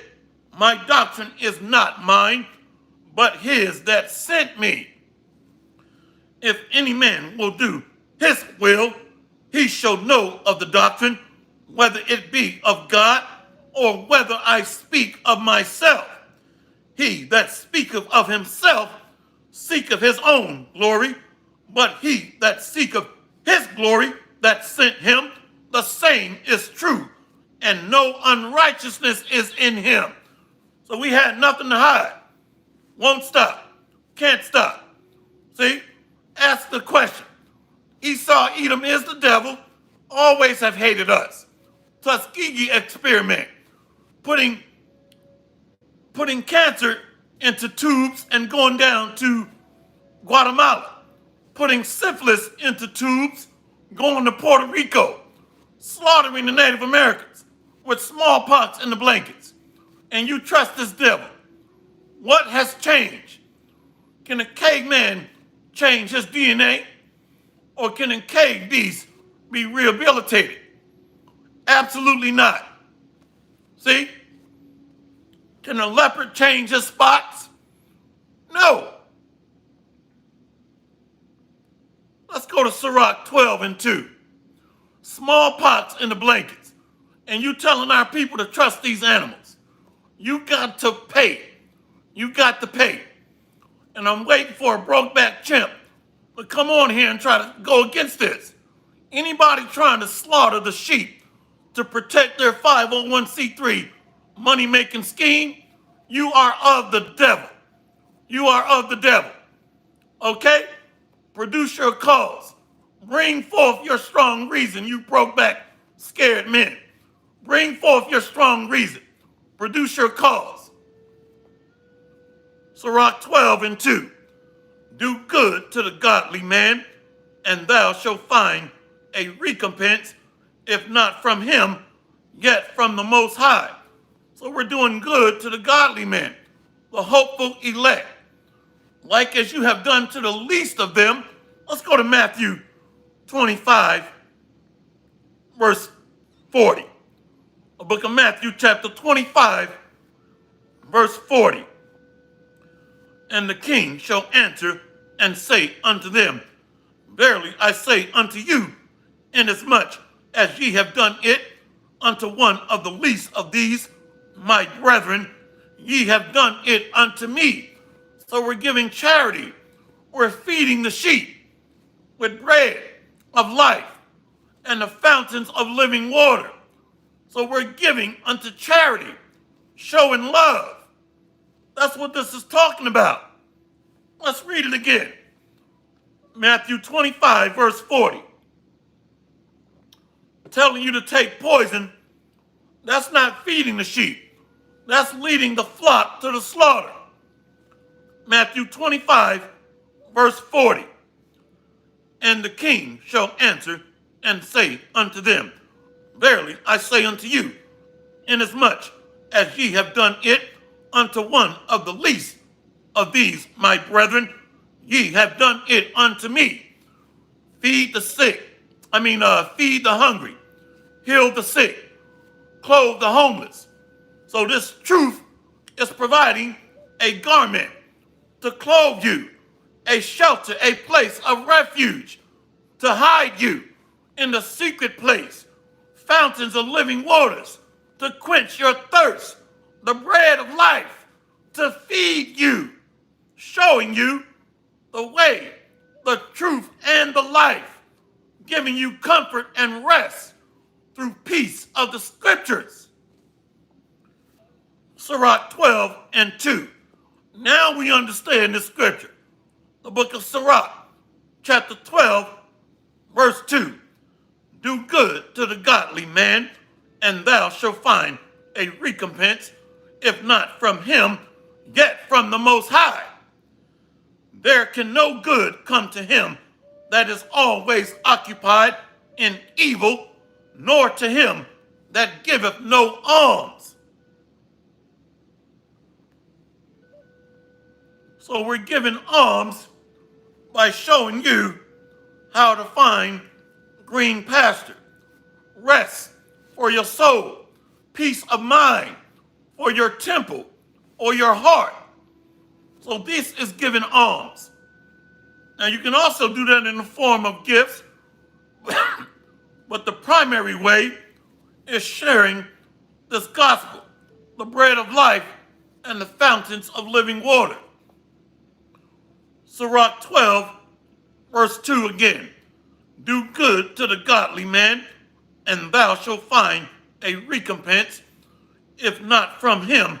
A: my doctrine is not mine, but his that sent me. If any man will do his will, he shall know of the doctrine, whether it be of God or whether I speak of myself. He that speaketh of himself seeketh his own glory, but he that seeketh his glory that sent him, the same is true, and no unrighteousness is in him. So we had nothing to hide. Won't stop. Can't stop. See? Ask the question. Esau, Edom is the devil, always have hated us. Tuskegee experiment, putting cancer into tubes and going down to Guatemala, putting syphilis into tubes, going to Puerto Rico, slaughtering the Native Americans with smallpox in the blankets. And you trust this devil. What has changed? Can a caveman change his DNA? Or can a cave beast be rehabilitated? Absolutely not. See? Can a leopard change his spots? No. Let's go to Sirach 12:2. Smallpox in the blankets. And you telling our people to trust these animals. You got to pay. You got to pay. And I'm waiting for a brokeback chimp to come on here and try to go against this. Anybody trying to slaughter the sheep to protect their 501c3 money-making scheme, you are of the devil. You are of the devil. Okay? Produce your cause. Bring forth your strong reason, you brokeback, scared men. Bring forth your strong reason. Produce your cause. Sirach 12:2. Do good to the godly man, and thou shalt find a recompense, if not from him, yet from the Most High. So we're doing good to the godly man, the hopeful elect. Like as you have done to the least of them. Let's go to Matthew 25, verse 40. The book of Matthew, chapter 25, verse 40. And the king shall answer and say unto them, verily I say unto you, inasmuch as ye have done it unto one of the least of these, my brethren, ye have done it unto me. So we're giving charity. We're feeding the sheep with bread of life and the fountains of living water. So we're giving unto charity, showing love. That's what this is talking about. Let's read it again. Matthew 25, verse 40. telling you to take poison, that's not feeding the sheep. That's leading the flock to the slaughter. Matthew 25, verse 40. And the king shall answer and say unto them, Verily I say unto you, inasmuch as ye have done it unto one of the least of these my brethren, ye have done it unto me. Feed the feed the hungry, heal the sick, clothe the homeless. So this truth is providing a garment to clothe you, a shelter, a place of refuge to hide you in the secret place, fountains of living waters to quench your thirst, the bread of life to feed you, showing you the way, the truth, and the life, giving you comfort and rest through peace of the scriptures. Sirach 12 and 2. Now we understand the scripture. The book of Sirach, chapter 12, verse 2. Do good to the godly man, and thou shalt find a recompense, if not from him, yet from the Most High. There can no good come to him that is always occupied in evil, nor to him that giveth no alms. So we're giving alms by showing you how to find green pasture, rest for your soul, peace of mind for your temple or your heart. So this is giving alms. Now you can also do that in the form of gifts, but the primary way is sharing this gospel, the bread of life and the fountains of living water. Sirach 12, verse 2 again. Do good to the godly man, and thou shalt find a recompense, if not from him,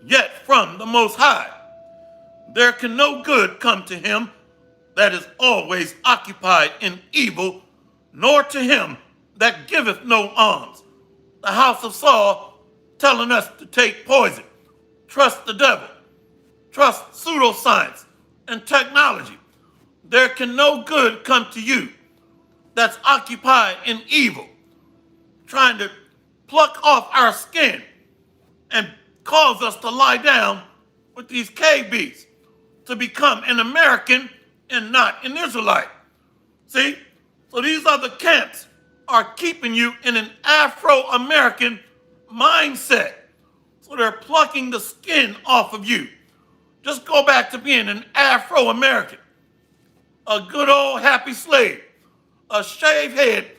A: yet from the Most High. There can no good come to him that is always occupied in evil, nor to him that giveth no alms. The house of Saul telling us to take poison, trust the devil, trust pseudoscience and technology. There can no good come to you that's occupied in evil, trying to pluck off our skin and cause us to lie down with these KBs, to become an American and not an Israelite. See? So these other camps are keeping you in an Afro-American mindset. So they're plucking the skin off of you. Just go back to being an Afro-American, a good old happy slave, a shaved head,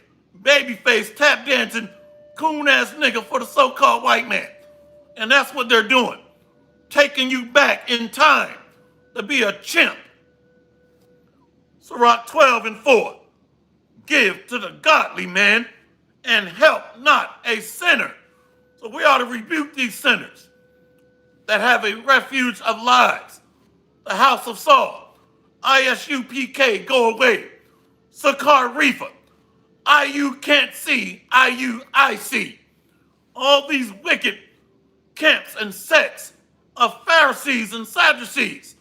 A: baby face, tap dancing, coon-ass nigga for the so-called white man. And that's what they're doing, taking you back in time to be a chimp. Sirach 12 and 4. Give to the godly man and help not a sinner. So we ought to rebuke these sinners that have a refuge of lies. The house of Saul, ISUPK, go away. Sakar Reefer, IU can't see, IU I see. All these wicked camps and sects of Pharisees and Sadducees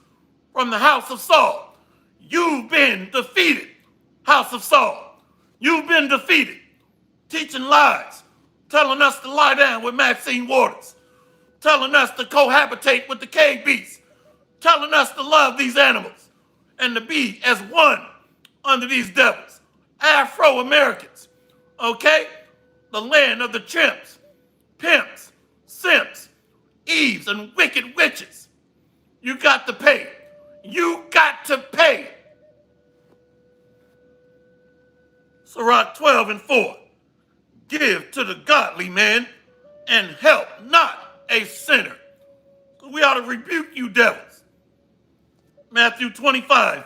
A: from the house of Saul. You've been defeated, house of Saul. You've been defeated, teaching lies, telling us to lie down with Maxine Waters, telling us to cohabitate with the cave beasts, telling us to love these animals and to be as one under these devils, Afro-Americans, okay? The land of the chimps, pimps, simps, Eves, and wicked witches. You got to pay. You got to pay. Sirach 12 and 4. Give to the godly man and help not a sinner. So we ought to rebuke you devils. Matthew 25,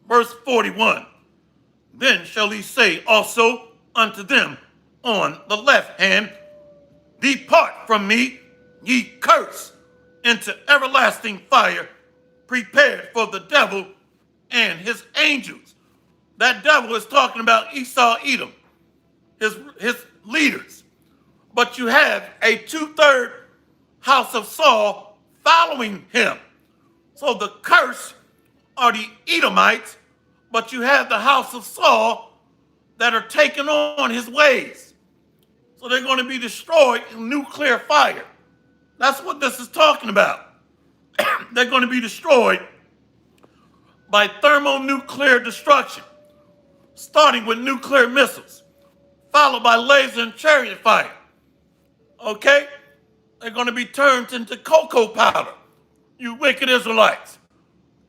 A: verse 41. Then shall he say also unto them on the left hand, Depart from me, ye cursed, into everlasting fire, prepared for the devil and his angels. That devil is talking about Esau, Edom. his leaders. But you have a two-third house of Saul following him. So the curse are the Edomites, but you have the house of Saul that are taking on his ways. So they're going to be destroyed in nuclear fire. That's what this is talking about. They're going to be destroyed by thermonuclear destruction, starting with nuclear missiles, followed by laser and chariot fire. Okay? They're going to be turned into cocoa powder, you wicked Israelites.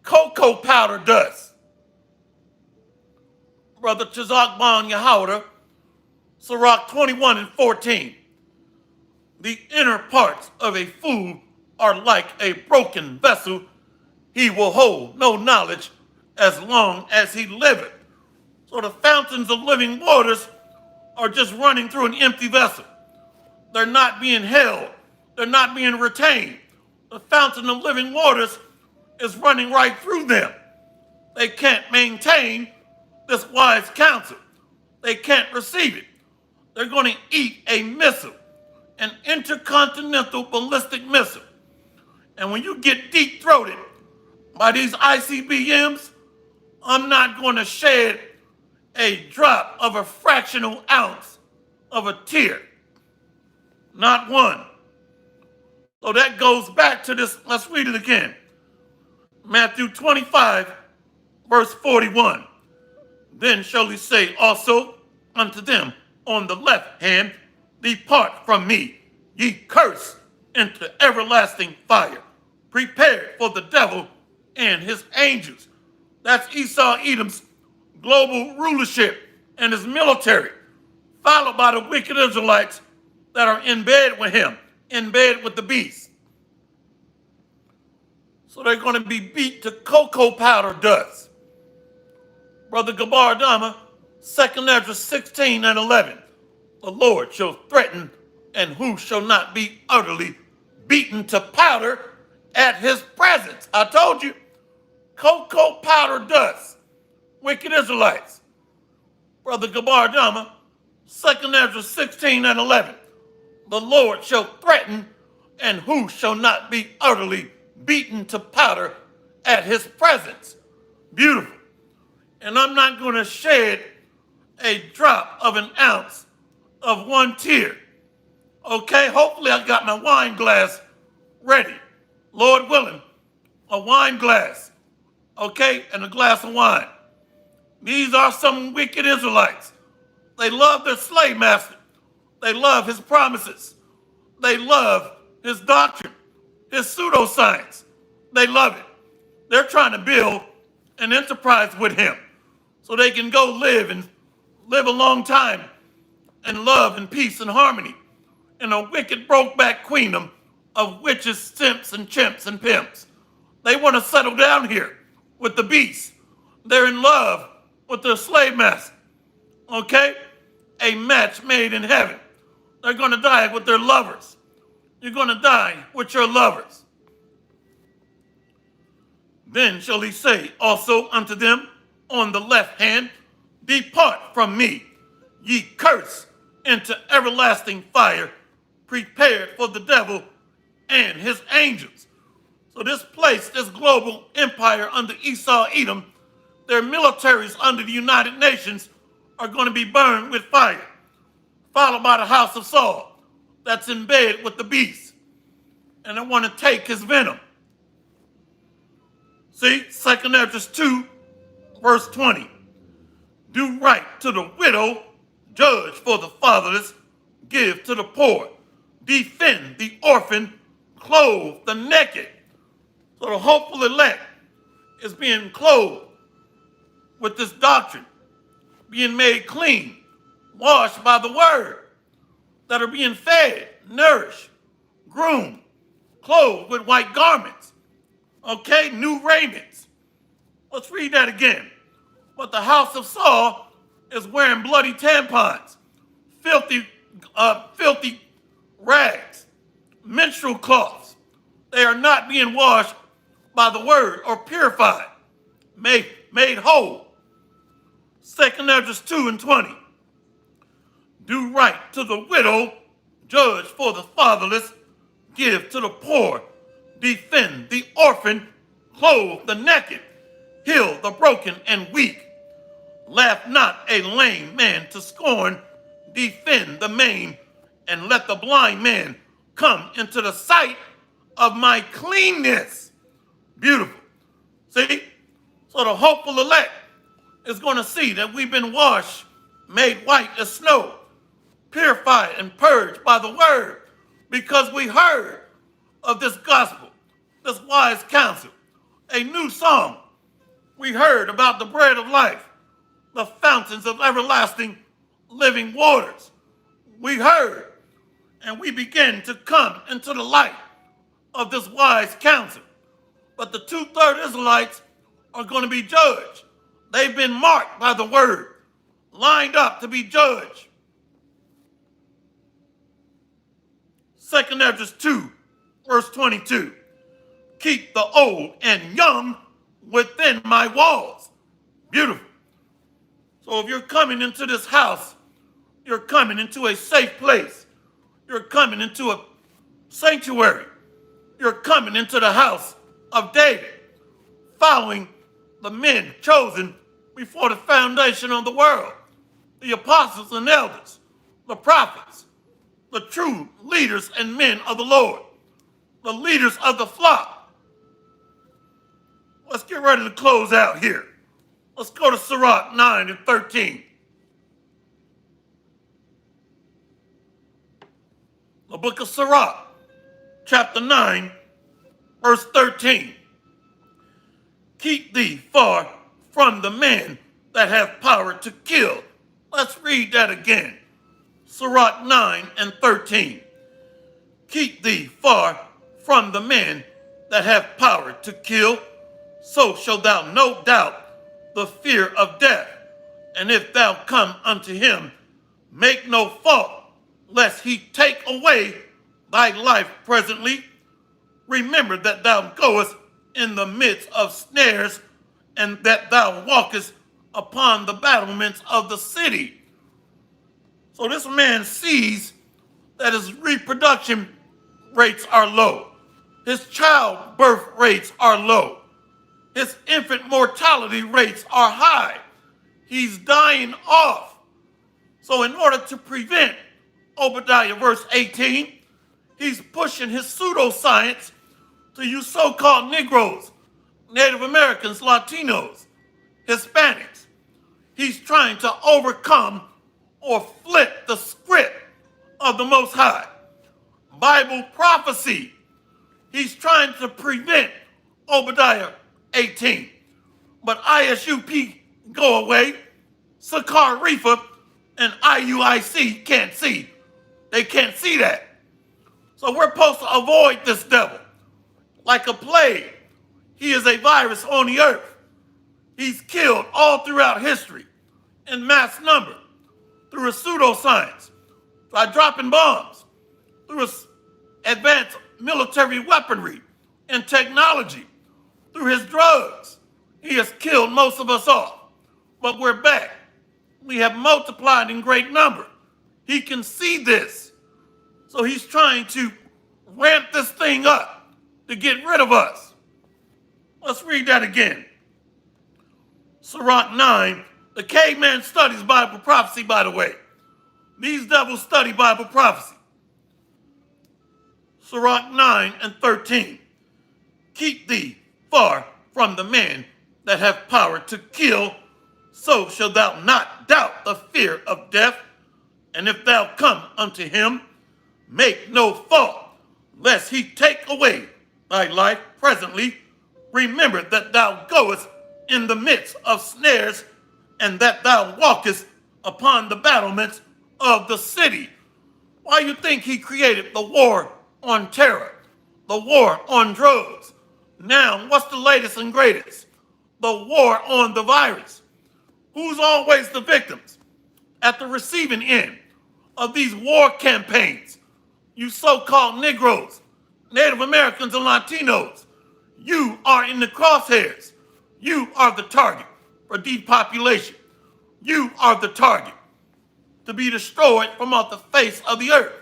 A: Cocoa powder dust. Brother Chazak Ban Yahweh, Sirach 21:14. The inner parts of a fool are like a broken vessel. He will hold no knowledge as long as he liveth. So the fountains of living waters are just running through an empty vessel. They're not being held. They're not being retained. The fountain of living waters is running right through them. They can't maintain this wise counsel. They can't receive it. They're going to eat a missile, an intercontinental ballistic missile. And when you get deep-throated by these ICBMs, I'm not going to shed a drop of a fractional ounce of a tear. Not one. So that goes back to this. Let's read it again. Matthew 25, verse 41. Then shall he say also unto them on the left hand, depart from me, ye cursed, into everlasting fire, prepared for the devil and his angels. That's Esau Edom's global rulership and his military, followed by the wicked Israelites that are in bed with him, in bed with the beast. So they're going to be beat to cocoa powder dust. Brother Gabar Adama, 2 Ezra 16:11. The Lord shall threaten, and who shall not be utterly beaten to powder at his presence. I told you, cocoa powder dust, wicked Israelites. Brother Gabar Adama, 2 Ezra 16:11. The Lord shall threaten, and who shall not be utterly beaten to powder at his presence. Beautiful. And I'm not going to shed a drop of an ounce of one tear. Okay, hopefully I got my wine glass ready. Lord willing, a wine glass. Okay, and a glass of wine. These are some wicked Israelites. They love their slave master. They love his promises. They love his doctrine, his pseudoscience. They love it. They're trying to build an enterprise with him so they can go live a long time in love and peace and harmony in a wicked brokeback queendom of witches, simps, and chimps and pimps. They want to settle down here with the beast. They're in love with their slave master. Okay? A match made in heaven. They're going to die with their lovers. You're going to die with your lovers. Then shall he say also unto them on the left hand, depart from me, ye cursed, into everlasting fire, prepared for the devil and his angels. So this place, this global empire under Esau Edom, their militaries under the United Nations are going to be burned with fire, followed by the house of Saul that's in bed with the beast. And they want to take his venom. See, 2 Ezra 2, verse 20. Do right to the widow, judge for the fatherless, give to the poor, defend the orphan, clothe the naked. So the hopeful elect is being clothed with this doctrine, being made clean, washed by the word, that are being fed, nourished, groomed, clothed with white garments, okay, new raiments. Let's read that again. But the house of Saul is wearing bloody tampons, filthy rags, menstrual cloths. They are not being washed by the word or purified, made whole. 2 Ezra 2:20. Do right to the widow, judge for the fatherless, give to the poor, defend the orphan, clothe the naked, heal the broken and weak. Laugh not a lame man to scorn, defend the maimed, and let the blind man come into the sight of my cleanness. Beautiful. See? So the hopeful elect is going to see that we've been washed, made white as snow, purified and purged by the word, because we heard of this gospel, this wise counsel, a new song. We heard about the bread of life, the fountains of everlasting living waters. We heard, and we begin to come into the light of this wise counsel. But the 2/3 Israelites are going to be judged. They've been marked by the word, lined up to be judged. 2 Esdras 2, verse 22. Keep the old and young within my walls. Beautiful. So if you're coming into this house, you're coming into a safe place. You're coming into a sanctuary. You're coming into the house of David, following the men chosen before the foundation of the world, the apostles and elders, the prophets, the true leaders and men of the Lord, the leaders of the flock. Let's get ready to close out here. Let's go to Sirach 9 and 13. The book of Sirach, chapter 9, verse 13. Keep thee far from the men that have power to kill. Let's read that again. Sirach 9 and 13. Keep thee far from the men that have power to kill, so shalt thou no doubt the fear of death. And if thou come unto him, make no fault, lest he take away thy life presently. Remember that thou goest in the midst of snares, and that thou walkest upon the battlements of the city. So this man sees that his reproduction rates are low. His childbirth rates are low. His infant mortality rates are high. He's dying off. So in order to prevent, Obadiah verse 18, he's pushing his pseudoscience to you so-called Negroes, Native Americans, Latinos, Hispanics. He's trying to overcome or flip the script of the Most High. Bible prophecy. He's trying to prevent Obadiah 18. But ISUP go away, Sakar Rifa and IUIC can't see. They can't see that. So we're supposed to avoid this devil. Like a plague, he is a virus on the earth. He's killed all throughout history in mass number through his pseudoscience, by dropping bombs, through his advanced military weaponry and technology, through his drugs. He has killed most of us off. But we're back. We have multiplied in great number. He can see this. So he's trying to ramp this thing up to get rid of us. Let's read that again. Sirach 9. The caveman studies Bible prophecy, by the way. These devils study Bible prophecy. Sirach 9 and 13. Keep thee far from the men that have power to kill, so shalt thou not doubt the fear of death. And if thou come unto him, make no fault, lest he take away thy life presently. Remember that thou goest in the midst of snares, and that thou walkest upon the battlements of the city. Why you think he created the war on terror, the war on drugs? Now, what's the latest and greatest? The war on the virus. Who's always the victims at the receiving end of these war campaigns? You so-called Negroes, Native Americans, and Latinos. You are in the crosshairs. You are the target for depopulation. You are the target to be destroyed from off the face of the earth.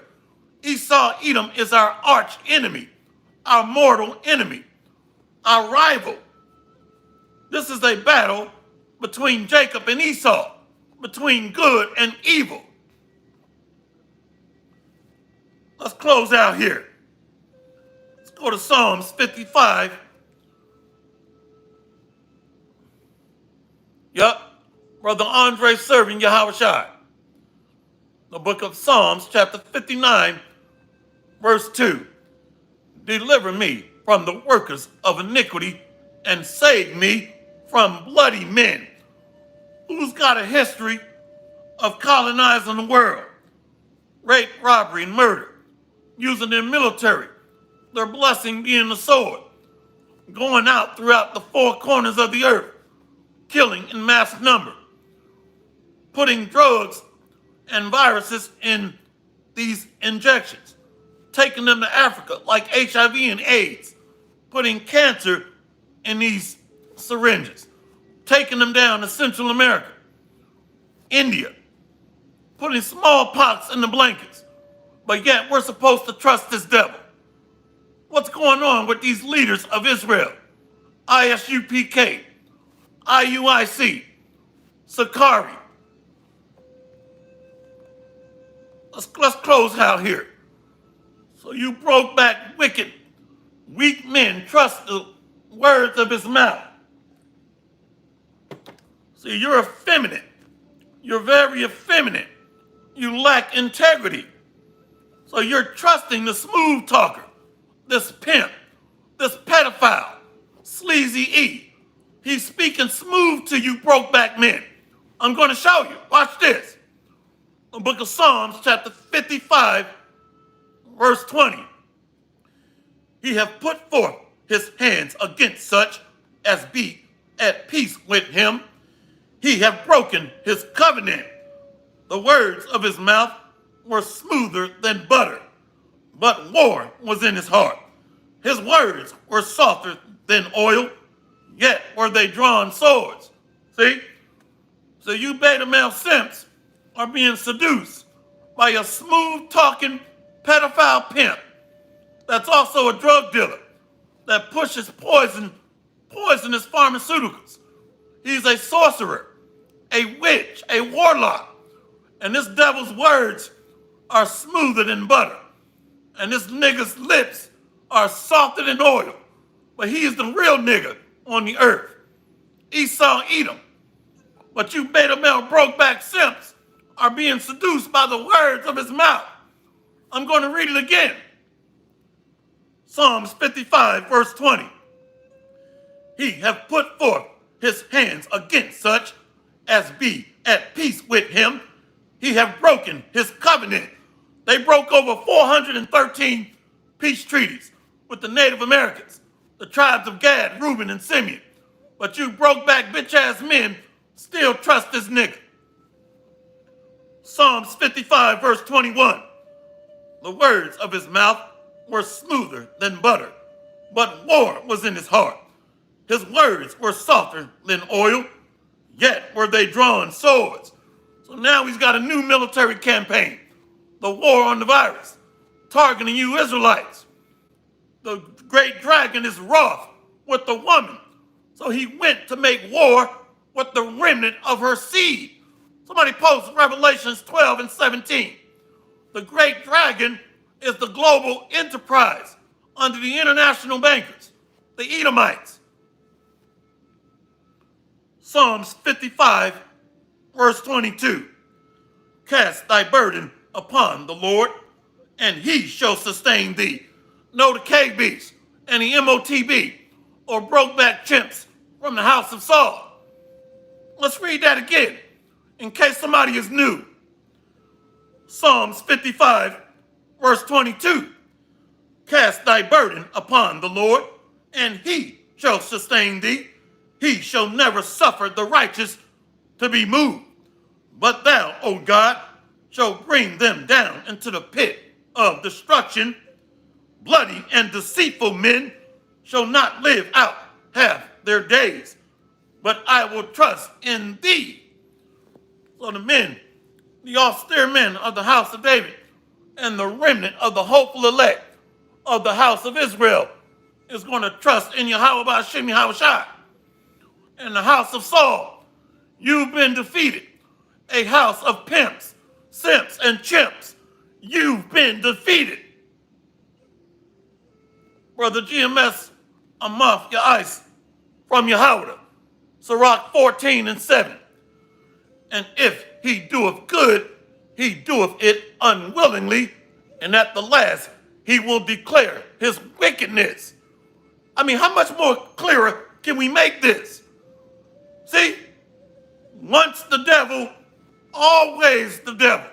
A: Esau, Edom is our arch enemy, our mortal enemy, our rival. This is a battle between Jacob and Esau, between good and evil. Let's close out here. Let's go to Psalms 55. Yep, Brother Andre serving Yahweh Shai. The book of Psalms, chapter 59, verse 2. Deliver me from the workers of iniquity and save me from bloody men. Who's got a history of colonizing the world? Rape, robbery, and murder. Using their military. Their blessing being the sword. Going out throughout the four corners of the earth. Killing in mass number. Putting drugs and viruses in these injections. Taking them to Africa like HIV and AIDS. Putting cancer in these syringes. Taking them down to Central America. India. Putting smallpox in the blankets. But yet we're supposed to trust this devil. What's going on with these leaders of Israel? ISUPK, IUIC, Sakari. Let's close out here. So you broke back wicked, weak men trust the words of his mouth. See, you're effeminate. You're very effeminate. You lack integrity. So you're trusting the smooth talker, this pimp, this pedophile, Sleazy E. He's speaking smooth to you broke back men. I'm going to show you. Watch this. The book of Psalms, chapter 55, verse 20. He hath put forth his hands against such as be at peace with him. He hath broken his covenant. The words of his mouth were smoother than butter, but war was in his heart. His words were softer than oil, yet were they drawn swords. See? So you beta male simps are being seduced by a smooth-talking pedophile pimp that's also a drug dealer that pushes poisonous pharmaceuticals. He's a sorcerer, a witch, a warlock, and this devil's words are smoother than butter. And this nigga's lips are softer than oil. But he is the real nigga on the earth. Esau, Edom. But you beta male broke back simps are being seduced by the words of his mouth. I'm going to read it again. Psalms 55, verse 20. He hath put forth his hands against such as be at peace with him. He hath broken his covenant. They broke over 413 peace treaties with the Native Americans, the tribes of Gad, Reuben, and Simeon. But you broke back bitch-ass men still trust this nigga. Psalms 55, verse 21. The words of his mouth were smoother than butter, but war was in his heart. His words were softer than oil, yet were they drawn swords. So now he's got a new military campaign. The war on the virus, targeting you Israelites. The great dragon is wroth with the woman. So he went to make war with the remnant of her seed. Somebody post Revelations 12 and 17. The great dragon is the global enterprise under the international bankers, the Edomites. Psalms 55, verse 22. Cast thy burden upon the Lord, and he shall sustain thee. No, the KBs and the MOTB, or brokeback chimps from the house of Saul. Let's read that again, in case somebody is new. Psalms 55, verse 22. Cast thy burden upon the Lord, and he shall sustain thee. He shall never suffer the righteous to be moved. But thou, O God, shalt bring them down into the pit of destruction. Bloody and deceitful men shall not live out half their days, but I will trust in thee. So the men the austere men of the house of David, and the remnant of the hopeful elect of the house of Israel is going to trust in Yahweh Ba'ashem Yahushua. In the house of Saul, you've been defeated. A house of pimps, simps, and chimps, you've been defeated. Brother GMS, Amath Ya'is from Yahweh, Sirach 14:7. And if he doeth good, he doeth it unwillingly, and at the last he will declare his wickedness. I mean, how much more clearer can we make this? See, once the devil, always the devil.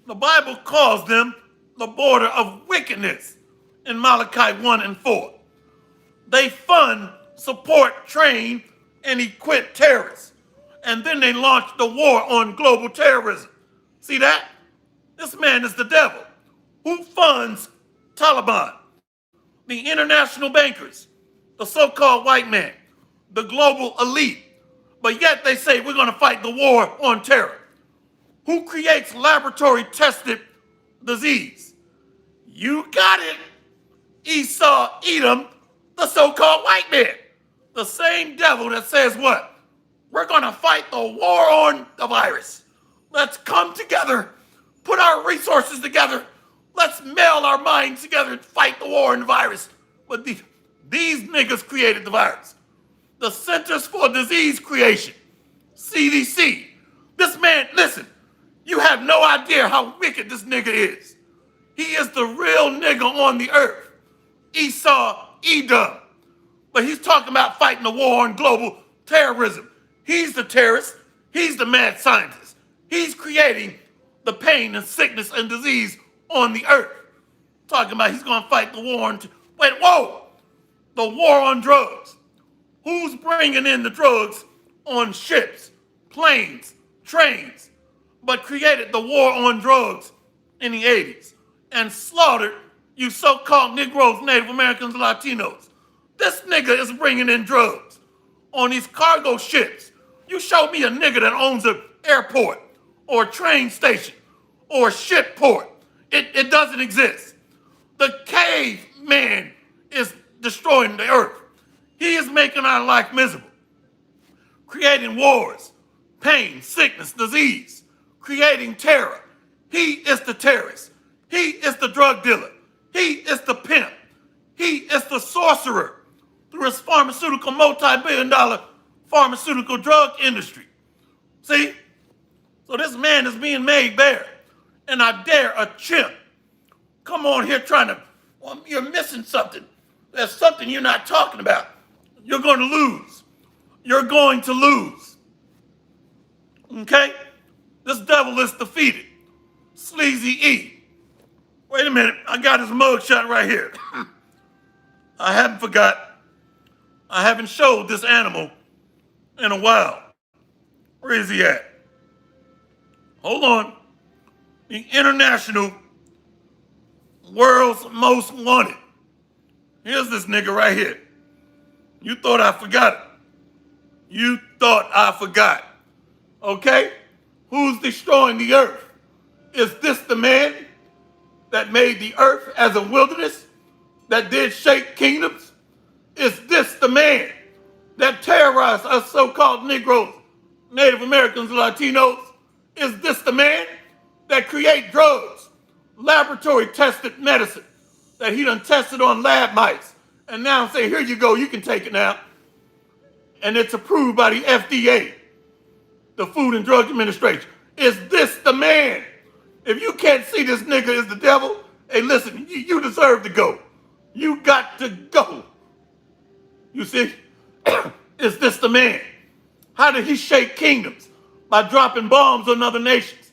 A: The Bible calls them the border of wickedness in Malachi 1:4. They fund, support, train, and equip terrorists. And then they launch the war on global terrorism. See that? This man is the devil. Who funds Taliban? The international bankers, the so-called white man, the global elite. But yet they say we're going to fight the war on terror. Who creates laboratory-tested disease? You got it. Esau, Edom, the so-called white man. The same devil that says what? We're going to fight the war on the virus. Let's come together, put our resources together. Let's meld our minds together and fight the war on the virus. But these niggas created the virus. The Centers for Disease Creation, CDC. This man, listen, you have no idea how wicked this nigga is. He is the real nigga on the earth. Esau, Edom. But he's talking about fighting the war on global terrorism. He's the terrorist. He's the mad scientist. He's creating the pain and sickness and disease on the earth. Talking about he's going to fight the war on... The war on drugs. Who's bringing in the drugs on ships, planes, trains, but created the war on drugs in the 80s and slaughtered you so-called Negroes, Native Americans, Latinos? This nigga is bringing in drugs on these cargo ships. You show me a nigga that owns an airport or a train station or a ship port. It doesn't exist. The caveman is destroying the earth. He is making our life miserable, creating wars, pain, sickness, disease, creating terror. He is the terrorist. He is the drug dealer. He is the pimp. He is the sorcerer through his pharmaceutical, multi-billion-dollar pharmaceutical drug industry. See? So this man is being made bare. And I dare a chimp come on here trying to, well, you're missing something. There's something you're not talking about. You're going to lose. You're going to lose. Okay? This devil is defeated. Sleazy E. Wait a minute. I got his mugshot right here. I haven't forgot. I haven't showed this animal in a while. Where is he at? Hold on. The international world's most wanted. Here's this nigga right here. You thought I forgot it. You thought I forgot. Okay? Who's destroying the earth? Is this the man that made the earth as a wilderness, that did shake kingdoms? Is this the man that terrorized us so-called Negroes, Native Americans, Latinos? Is this the man that create drugs, laboratory-tested medicine that he done tested on lab mice, and now say, here you go, you can take it now. And it's approved by the FDA, the Food and Drug Administration. Is this the man? If you can't see this nigga is the devil, hey, listen, you deserve to go. You got to go. You see? Is this the man? How did he shake kingdoms? By dropping bombs on other nations,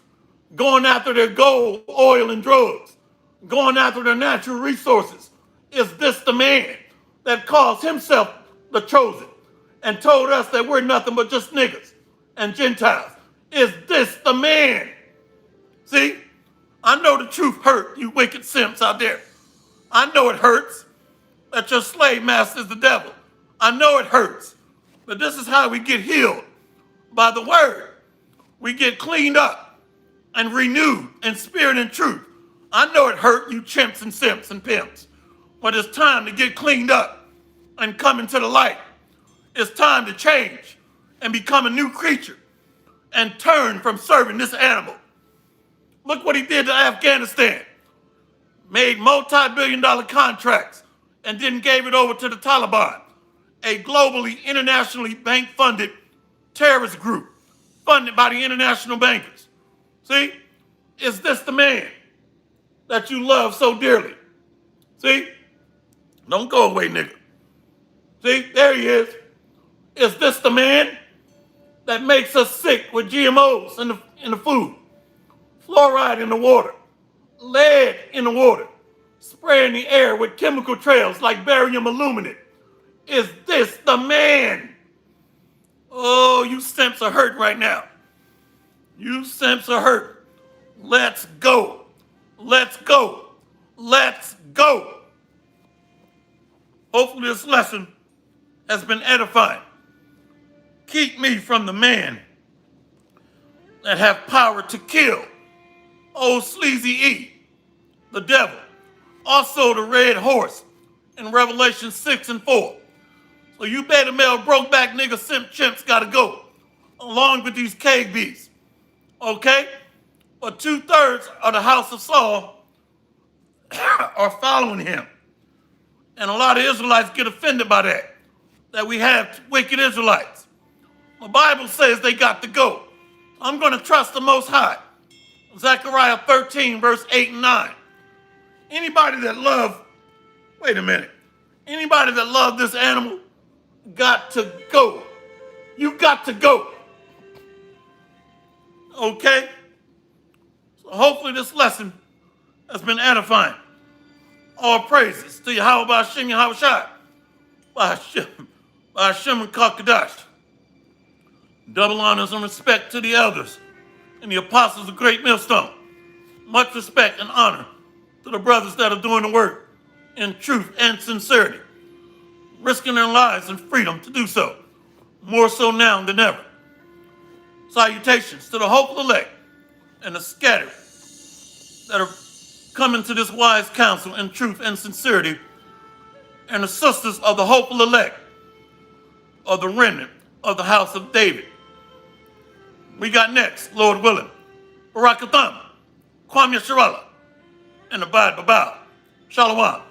A: going after their gold, oil, and drugs, going after their natural resources. Is this the man that calls himself the chosen and told us that we're nothing but just niggas and Gentiles? Is this the man? See, I know the truth hurt, you wicked simps out there. I know it hurts that your slave master is the devil. I know it hurts, but this is how we get healed, by the word. We get cleaned up. and renewed in spirit and truth. I know it hurt you chimps and simps and pimps, but it's time to get cleaned up and come into the light. It's time to change and become a new creature and turn from serving this animal. Look what he did to Afghanistan. Made multi-billion-dollar contracts and then gave it over to the Taliban, a globally, internationally bank-funded terrorist group funded by the international bankers. See? Is this the man that you love so dearly? See? Don't go away, nigga. See? There he is. Is this the man that makes us sick with GMOs in the food, fluoride in the water, lead in the water, spraying the air with chemical trails like barium aluminate? Is this the man? Oh, you simps are hurt right now. You simps are hurt. Let's go. Let's go. Let's go. Hopefully this lesson has been edifying. Keep me from the man that have power to kill. Old Sleazy E, the devil. Also the red horse in Revelation 6 and 4. So you beta male broke-back nigga simp chimps gotta go, along with these KBs. Okay? But 2/3 of the house of Saul are following him. And a lot of Israelites get offended by that we have wicked Israelites. The Bible says they got to go. I'm going to trust the Most High. Zechariah 13, verse 8 and 9. Anybody that love this animal got to go. You got to go. Okay? So hopefully this lesson has been edifying. All praises to Yahweh Ba'ashem Yahweh Shai. Ba'ashem and Kakadash. Double honors and respect to the elders and the apostles of Great Millstone. Much respect and honor to the brothers that are doing the work in truth and sincerity, risking their lives and freedom to do so, more so now than ever. Salutations to the hopeful elect and the scattered that are coming to this wise counsel in truth and sincerity, and the sisters of the hopeful elect of the remnant of the house of David. We got next, Lord willing, Barakatham, Kwame Sharala, and Abad Babao. Shalom.